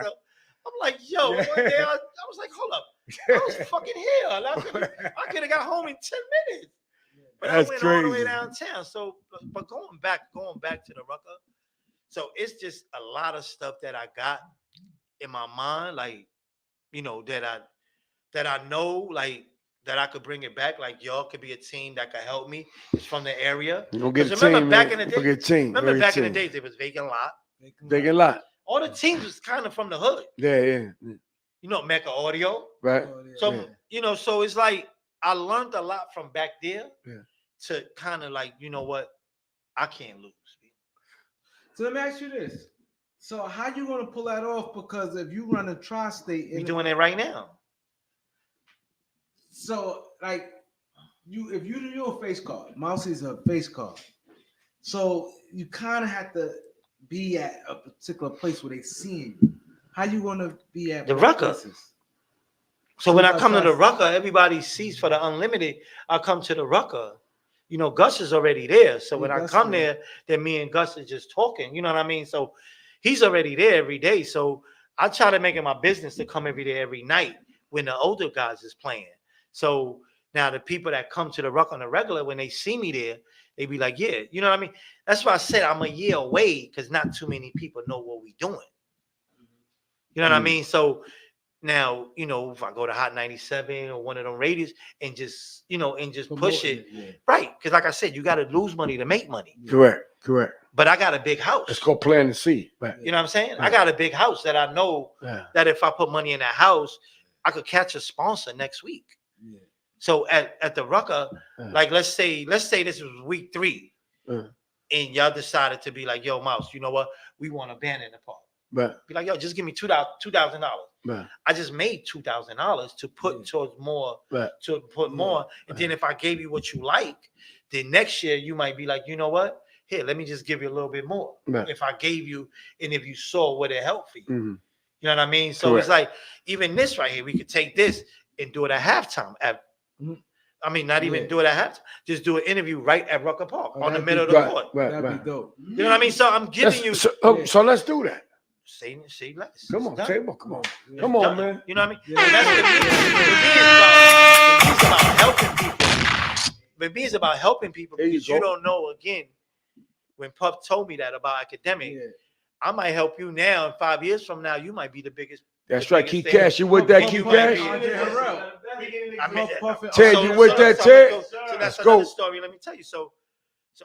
So I'm like, yo, one day I was like, hold up. I was fucking here. I could have got home in 10 minutes. But That's I went crazy. all the way downtown. So, but going back to the Rucker. So it's just a lot of stuff that I got in my mind, like, that I know, like, that I could bring it back. Like, y'all could be a team that could help me. It's from the area. Because remember back in the day, in the days, there was vacant lot. Vacant lot. All the teams was kind of from the hood. Yeah. Mecca Audio. Right. So, so it's like I learned a lot from back there to kind of like, you know what, I can't lose. So let me ask you this. So how you gonna pull that off? Because if you run a Tri-State, we doing it right now. So like if you do a face card, Mousey's a face card. So you kind of have to be at a particular place where they seeing you. How you gonna be at the Rucker? Places? So when I come to the Rucker, everybody sees for the unlimited. I come to the Rucker. Gus is already there. So when I come there, then me and Gus is just talking. You know what I mean? So he's already there every day. So I try to make it my business to come every day, every night when the older guys is playing. So now the people that come to the Rucker on the regular, when they see me there, they be like, yeah, you know what I mean? That's why I said I'm a year away because not too many people know what we doing. You know what I mean? So now, if I go to Hot 97 or one of them radios and just, push it. Yeah. Right. Because like I said, you got to lose money to make money. Correct. But I got a big house. Let's go plan and see. Right. You know what I'm saying? I got a big house that I know that if I put money in that house, I could catch a sponsor next week. Yeah. So at the Rucker, like let's say this was week 3, and y'all decided to be like, yo, Mouse, you know what? We want a band in the park. Right. Be like, yo, just give me $2,000. Right. I just made $2,000 to put towards more, to put more. And then if I gave you what you like, then next year you might be like, you know what? Here, let me just give you a little bit more. Right. If I gave you, and if you saw what it helped for you. Mm-hmm. You know what I mean? So it's like, even this right here, we could take this and do it at halftime. I mean, not even do it at halftime. Just do an interview right at Rucker Park on the middle of the court. That'd be dope. You know what I mean? So I'm giving you. So let's do that. Say less. Come on, come on, man. You know what I mean? Yeah. That's the about helping people. But me is about helping people because you don't know. Again, when Puff told me that about academic, I might help you now. And 5 years from now, you might be the biggest. That's right, Key Cash. You with that, Key Cash? Ted, you with that, Ted? So that's another story. Let me tell you. So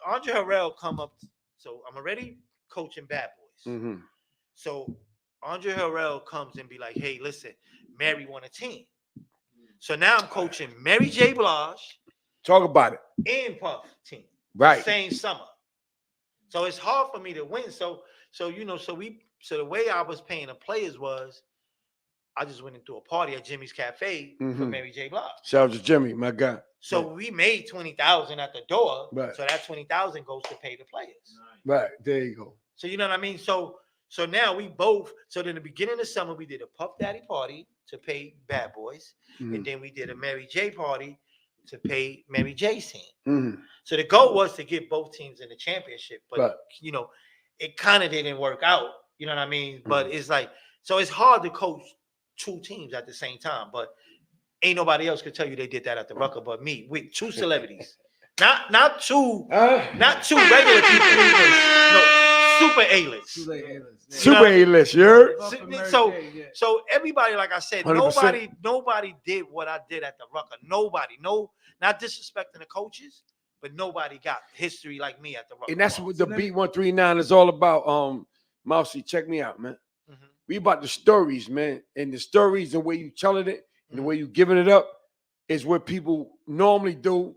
Andre Harrell come up. So I'm already coaching Bad Boys. Mm-hmm. So Andre Harrell comes and be like, hey, listen, Mary won a team. So now I'm coaching Mary J. Blige Talk about it. and Puff team. Right. Same summer. So it's hard for me to win. So the way I was paying the players was I just went into a party at Jimmy's Cafe for Mhm. Mary J. Blige. Shout out to Jimmy, my guy. So we made 20,000 at the door. Right. So that 20,000 goes to pay the players. Right. There you go. So you know what I mean? So now we both, so in the beginning of the summer, we did a Puff Daddy party to pay Bad Boys. Mhm. And then we did a Mary J party to pay Mary J's team. Mhm. So the goal was to get both teams in the championship. But Right. you know, it kind of didn't work out. You know what I mean? But Mhm. it's like, so it's hard to coach two teams at the same time. But ain't nobody else could tell you they did that at the Rucker but me with two celebrities. Not two regular people. No, super A-list. Too late, A-list. Super A-list, you heard? Puff and Mary So- J, yeah. So everybody, like I said, 100%. nobody did what I did at the Rucker. Nobody, not disrespecting the coaches, but nobody got history like me at the Rucker. And that's Ball. what the Beat 139 is all about. Mousey, check me out, man. Mhm. We about the stories, man. And the stories, the way you telling it, and the way you giving it up is what people normally do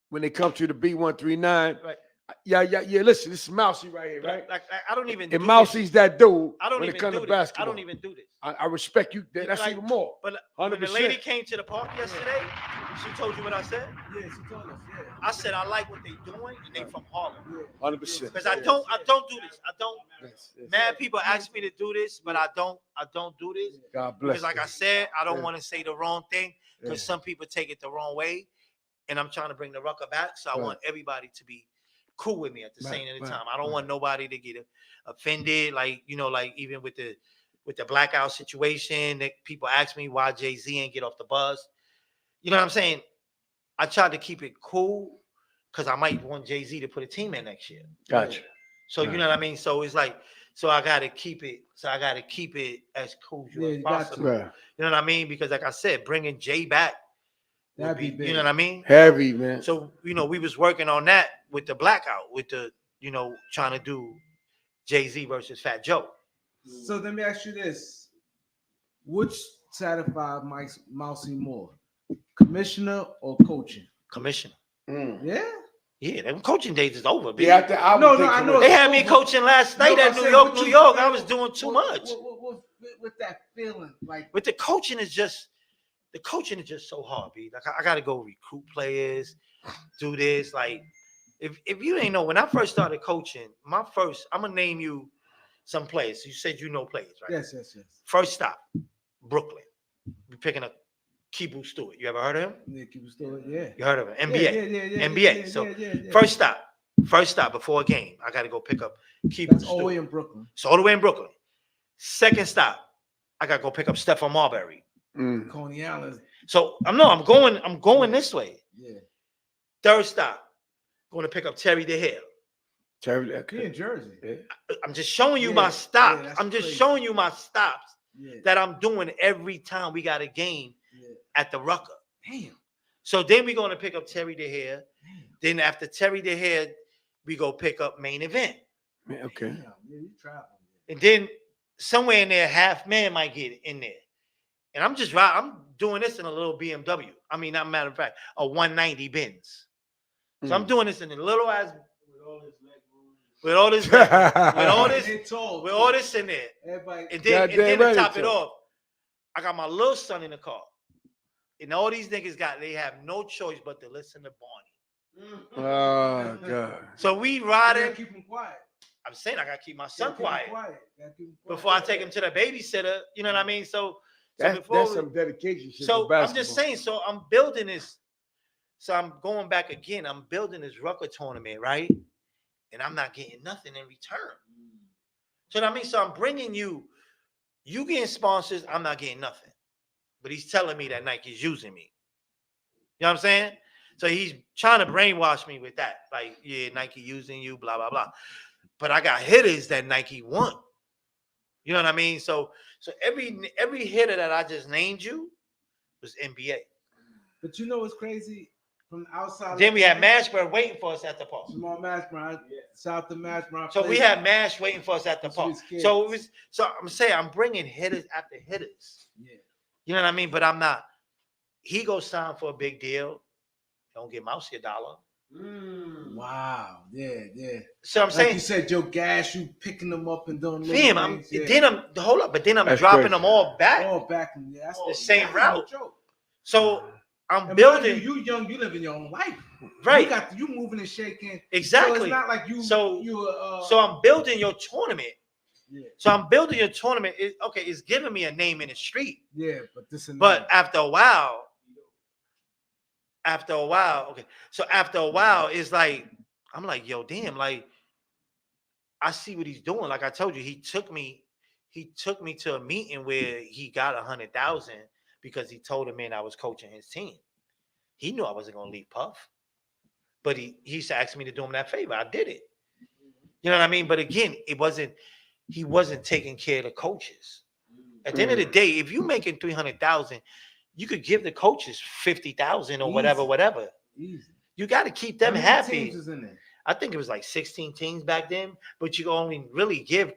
when they come to the Beat 139. Right. Yeah. Listen, this is Mousey right here, right? Like I don't even. And do this. Mousey's that dude I don't when even it comes do to this. basketball. I don't even do this. I respect you. That's Like, even more. But when the 100%. lady came to the park yesterday, she told you what I said. Yeah, she told us. Yeah. I said I like what they doing, and they from Harlem. 100%. Because I don't do this. I don't. Yes, yes. Mad people ask me to do this, but I don't do this. God bless. Because like you. I said, I don't Yeah. want to say the wrong thing because Yeah. some people take it the wrong way, and I'm trying to bring the Rucker back. So I Right. want everybody to be cool with me at the Right, same right, time. I don't right. want nobody to get offended. Like like even with the blackout situation, that people ask me why Jay-Z ain't get off the bus. You know what I'm saying? I tried to keep it cool because I might want Jay-Z to put a team in next year. Gotcha. So you Right. know what I mean? So it's like, so I gotta keep it. So I gotta keep it as cool Yeah, as you got to. possible. Right. You know what I mean? Because like I said, bringing Jay back would That'd be be, big. you know what I mean? Heavy, man. So we was working on that with the blackout, with the trying to do Jay-Z versus Fat Joe. So let me ask you this: which satisfied Mousey more, commissioner or coaching? Commissioner. Yeah. Yeah, them coaching days is over. B. Yeah, I No, would think I know. They had me coaching last night No, at I'm New saying, York, what New you York. I feel- was doing too what- much. With that feeling, like But the coaching is just so hard, B. Like I gotta go recruit players, do this. Like if you ain't know, when I first started coaching, I'm gonna name you some players. You said you know players, right? yes. First stop, Brooklyn. We're picking up Kibu Stewart. You ever heard of him? Nick, you was doing, yeah. You heard of him? NBA. Yeah, NBA. So yeah. First stop before a game. I gotta go pick up Kibu That's all Stewart. the way in Brooklyn. It's all the way in Brooklyn. Second stop, I gotta go pick up Stephon Marbury. Mm. Coney Island. So I'm going this way. Yeah. Third stop, going to pick up Terry DeHill. Terry, He in okay. Jersey. Yeah. I'm just showing you Yeah, my stops. yeah, that's I'm just crazy. showing you my stops Yeah. that I'm doing every time we got a game Yeah. at the Rucker. Damn. So then we're going to pick up Terry DeHill. Damn. Then after Terry DeHill, we go pick up Main Event. Man, okay. Damn. Yeah, you traveling. And then somewhere in there, half man might get in there. And I'm doing this in a little BMW. I mean, not a matter of fact, a 190 Benz. So I'm doing this in a little ass with all this They told. with all this in there. Everybody. And then Goddamn to right top it's it so. off, I got my little son in the car. And all these niggas they have no choice but to listen to Barney. Oh God. So we You riding. gotta keep him quiet. I'm saying I gotta keep my son Gotta keep him quiet Gotta keep him quiet. before I take him to the babysitter. You know what I mean? So That's before some dedication shit. so for I'm just basketball. saying, so I'm building this. So I'm going back again. I'm building this Rucker tournament, right? And I'm not getting nothing in return. So I mean, so I'm bringing you getting sponsors. I'm not getting nothing, but he's telling me that Nike's using me. You know what I'm saying? So he's trying to brainwash me with that, like, yeah, Nike using you, blah blah blah. But I got hitters that Nike want. You know what I mean? So every hitter that I just named you was NBA. But you know what's crazy? from the outside. Then we had Mashburn waiting for us at the park. Small Mashburn, South of Mashburn. So we had Mash waiting for us at the That's what park. it's kids. So it was. So I'm saying I'm bringing hitters after hitters. Yeah. You know what I mean? But I'm not. He goes sign for a big deal. Don't give Mousey $1. Wow. Yeah, yeah. So I'm Like saying, you said, Joe Gash, you picking them up and doing fam, I'm things, yeah. then I'm hold up, but then I'm That's dropping crazy. them all back. all back in that's The same that's route. no joke. So I'm And mind building you young, you living your own life. right. You moving and shaking. So Exactly. it's not like you. So- you. So I'm building your tournament. Yeah. So I'm building your tournament. It's giving me a name in the street. Yeah, but this and But that. after a while, okay. So after a while, it's like I'm like, yo, damn, like I see what he's doing. Like I told you, he took me to a meeting where he got 100,000 because he told a man I was coaching his team. He knew I wasn't gonna leave Puff, but he used to ask me to do him that favor. I did it. You know what I mean? But again, he wasn't taking care of the coaches. At the end of the day, if you're making 300,000, you could give the coaches 50,000 or whatever. Easy. You got to keep them How many happy. teams is in there? I think it was like 16 teams back then, but you can only really give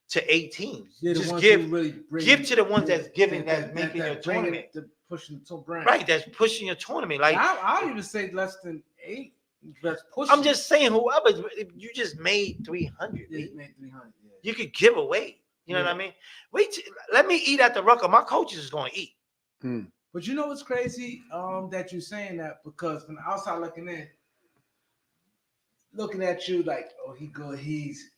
to 8 teams. Yeah, the Just ones give who really bring give to the ones that's giving, that- that's making your bringing tournament. the pushing the brand. Right, that's pushing your tournament. Like I'll even say less than 8. That's pushing. I'm just saying, whoever if you just made 300, Yeah, B, made 300. Yeah. you could give away. You know what I mean? Let me eat at the Rucker. My coaches is going to eat. But you know what's crazy? That you're saying that because from the outside looking in, looking at you like, oh, he good. He's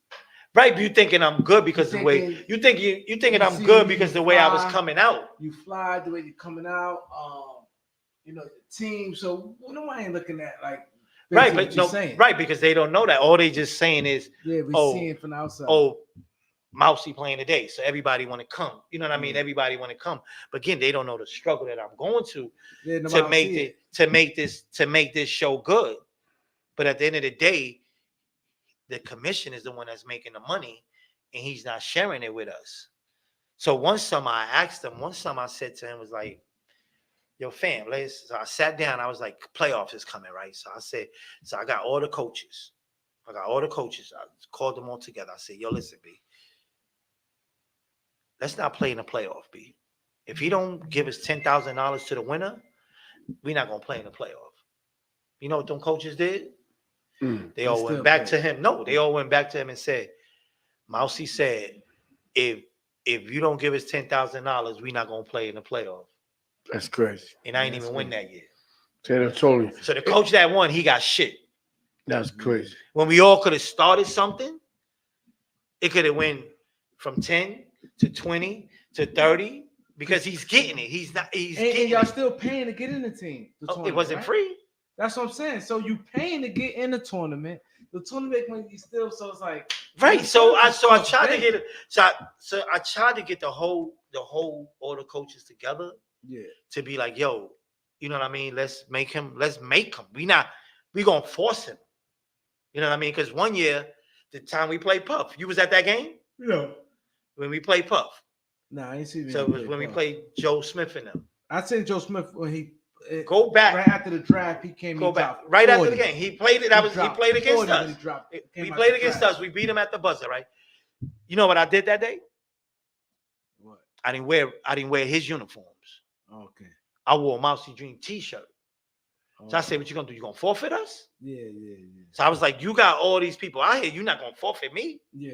Right, but you thinking I'm good because the way you thinking I'm good because the way I was coming out. You fly the way you're coming out. You know the team. So what am I looking at? Like Right, basically but what no, you're saying. right, because they don't know that. All they just saying is, Yeah, we oh, seeing from the outside. oh, Mousey playing today, so everybody want to come. You know what I mean? Yeah. Everybody want to come, but again, they don't know the struggle that I'm going to Yeah, nobody to make this show good. But at the end of the day, the commission is the one that's making the money, and he's not sharing it with us. So one summer I asked him. One summer I said to him was like, "Yo, fam, so I sat down. I was like, playoffs is coming, right? So I said, so I got all the coaches. I called them all together. I said, yo, listen, B. Let's not play in the playoff, B. If he don't give us $10,000 to the winner, we're not gonna play in the playoff. You know what them coaches did? They all went back to him. No, they all went back to him and said, Mousey said, if you don't give us $10,000, we're not gonna play in the playoff. That's crazy. And I ain't even win that year. Totally. So the coach that won, he got shit. That's crazy. When we all could have started something, it could have went from 10 to 20 to 30 because he's getting it. He's getting and y'all it. still paying to get in the team. The It tournament, wasn't right? free. That's what I'm saying. So you paying to get in the tournament. The tournament when you still so it's like Right. So I tried to big. get it. So I tried to get the whole all the coaches together Yeah. to be like, yo, you know what I mean? Let's make him. We gonna force him. You know what I mean? Because one year, the time we played Puff, you was at that game? Yeah. When we played Puff. Nah, I ain't seen. So it was when we played Joe Smith and them. I seen Joe Smith when he Go back. right after the draft. He came. Go he back. dropped Right after 40. the game. He played it. He played against 40 when he us. dropped. We Came out played the against draft. us. We beat him at the buzzer, right? You know what I did that day? What? I didn't wear his uniforms. Okay. I wore a Mousey Dream t-shirt. So I Okay. said, what you gonna do? You gonna forfeit us? Yeah. So I was like, you got all these people out here. You're not gonna forfeit me. Yeah.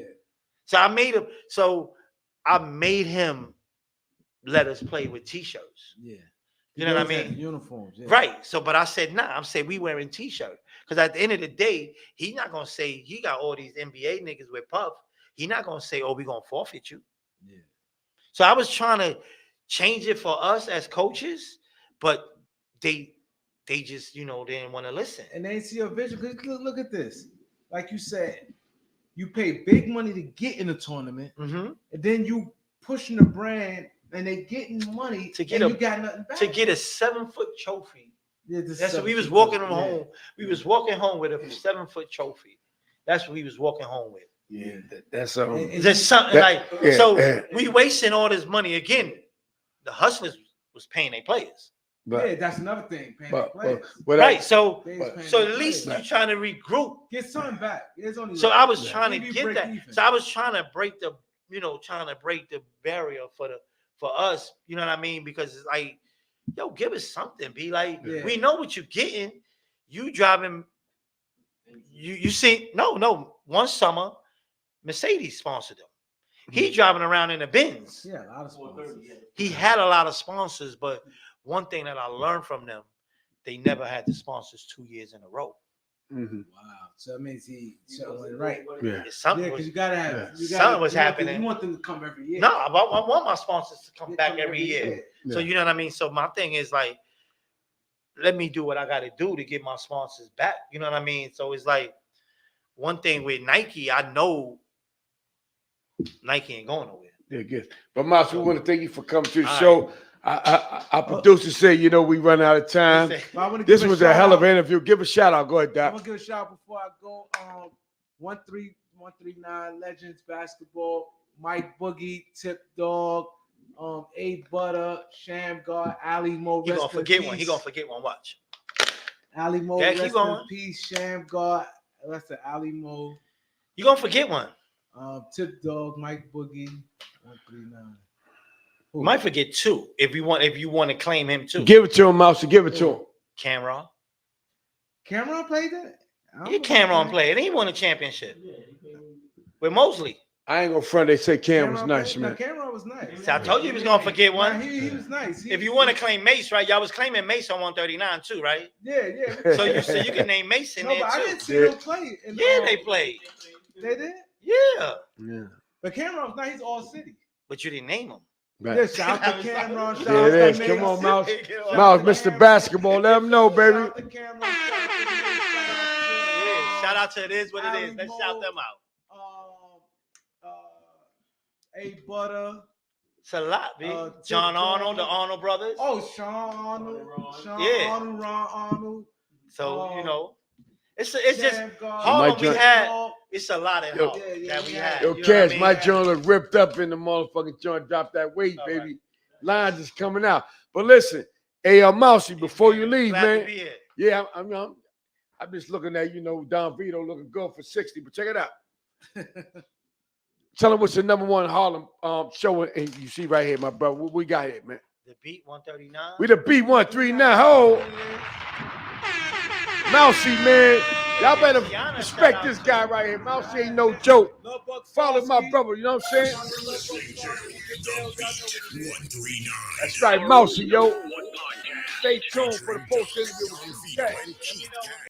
So I made him let us play with t-shirts. Yeah. You know what I Those had mean? the uniforms. Yeah. Right. So, but I said, nah, I'm saying we wearing t-shirt. Because at the end of the day, he's not gonna say he got all these NBA niggas with Puff. He's not gonna say, oh, we gonna forfeit you. Yeah. So I was trying to change it for us as coaches, but they just, they didn't want to listen. And they see your vision. Cause look at this. Like you said, you pay big money to get in the tournament, Mm-hmm. and then you pushing the brand, and they getting money To get and a- you got nothing back. To get a 7-foot trophy. Yeah, this That's what we was 7 walking foot, home. We was walking home with a 7-foot trophy. That's what we was walking home with. Yeah, that's And There's something That- yeah, so yeah. we wasting all this money again. The hustlers was paying their players. Yeah, that's another thing. Paying the players. Right. So They was paying so the at least players. you're trying to regroup. Get something back. It's only So right. I was Yeah. trying Maybe to get break that. even. So I was trying to break the barrier for us. You know what I mean? Because it's like, yo, give us something. Be like, we know what you're getting. You driving. You see? No. One summer, Mercedes sponsored him. He driving around in a Benz. Yeah, a lot of sponsors. He had a lot of sponsors, but one thing that I learned from them, they never had the sponsors 2 years in a row. Mm-hmm. Wow. So that means he went right. Yeah. Something because was, you gotta have something was happening. You want them to come every year. No, I want my sponsors to come back every year. Yeah. So you know what I mean? So my thing is like, let me do what I gotta do to get my sponsors back. You know what I mean? So it's like one thing with Nike, I know Nike ain't going nowhere. Yeah, good. But Mouse, we want to thank you for coming to the All show. Our producer said, we run out of time. This was a hell of an interview. Give a shout out. Go ahead, I'm Doc. gonna give a shout out before I go. 139 Legends Basketball, Mike Boogie, Tip Dog, A Butter, Sham God, Ali Mo. He gonna forget one. He gonna forget one. Watch. Ali Mo, Yeah, rest keep in going. peace. Sham God, that's the Ali Mo. You gonna forget one. Tip Dog, Mike Boogie, 139. You might forget two if you want to claim him too. Give it to him, Mouse. Give it to him. Cameron. Cameron played that? Yeah, Cameron played. He won a championship with Mosley. I ain't gonna front. They say Cam was nice, man. No, Cameron was nice. So I told you he was gonna forget one. He was nice. If you want to claim Mace, right? Y'all was claiming Mace on 139 too, right? Yeah. So you can name Mace in No, there but too. I didn't see them play. Yeah, they played. They did? Yeah. But Cameron was nice. He's all city. But you didn't name him. Right. Yeah, shout out to Cameron. Shout There out it to is. Mace. Come on, Mouse. Shout Mouse, out to Mr. Cameron. Basketball. Let him know, baby. Shout out to Cameron. Yeah, shout out to it is what it is. Let's shout them out. A Butter. It's a lot, B. John Arnold, the Arnold brothers. Oh, Sean Arnold. Yeah. Arnold, Ron Arnold. So it's just God. Harlem. We Mike had it's a lot of help Yeah, that we had. Yo, you know what Cash, I mean? my joint look ripped up in the motherfucking joint. Drop that weight, All baby. right. Lines is coming out. But listen, hey, Mousey, before you leave, Glad to man. be here. Yeah, I'm just looking at, Don Vito looking good for 60, but check it out. Tell them what's the number one Harlem show, and you see right here, my brother. What we got here, man? The Beat 139. We the beat 139. Ho, Mousey, man. Y'all better respect this guy right here. Mousey ain't no joke. Follow my brother, you know what I'm saying? Listening to The Beat 139. That's right, Mousey, yo. Stay tuned for the post interview with you.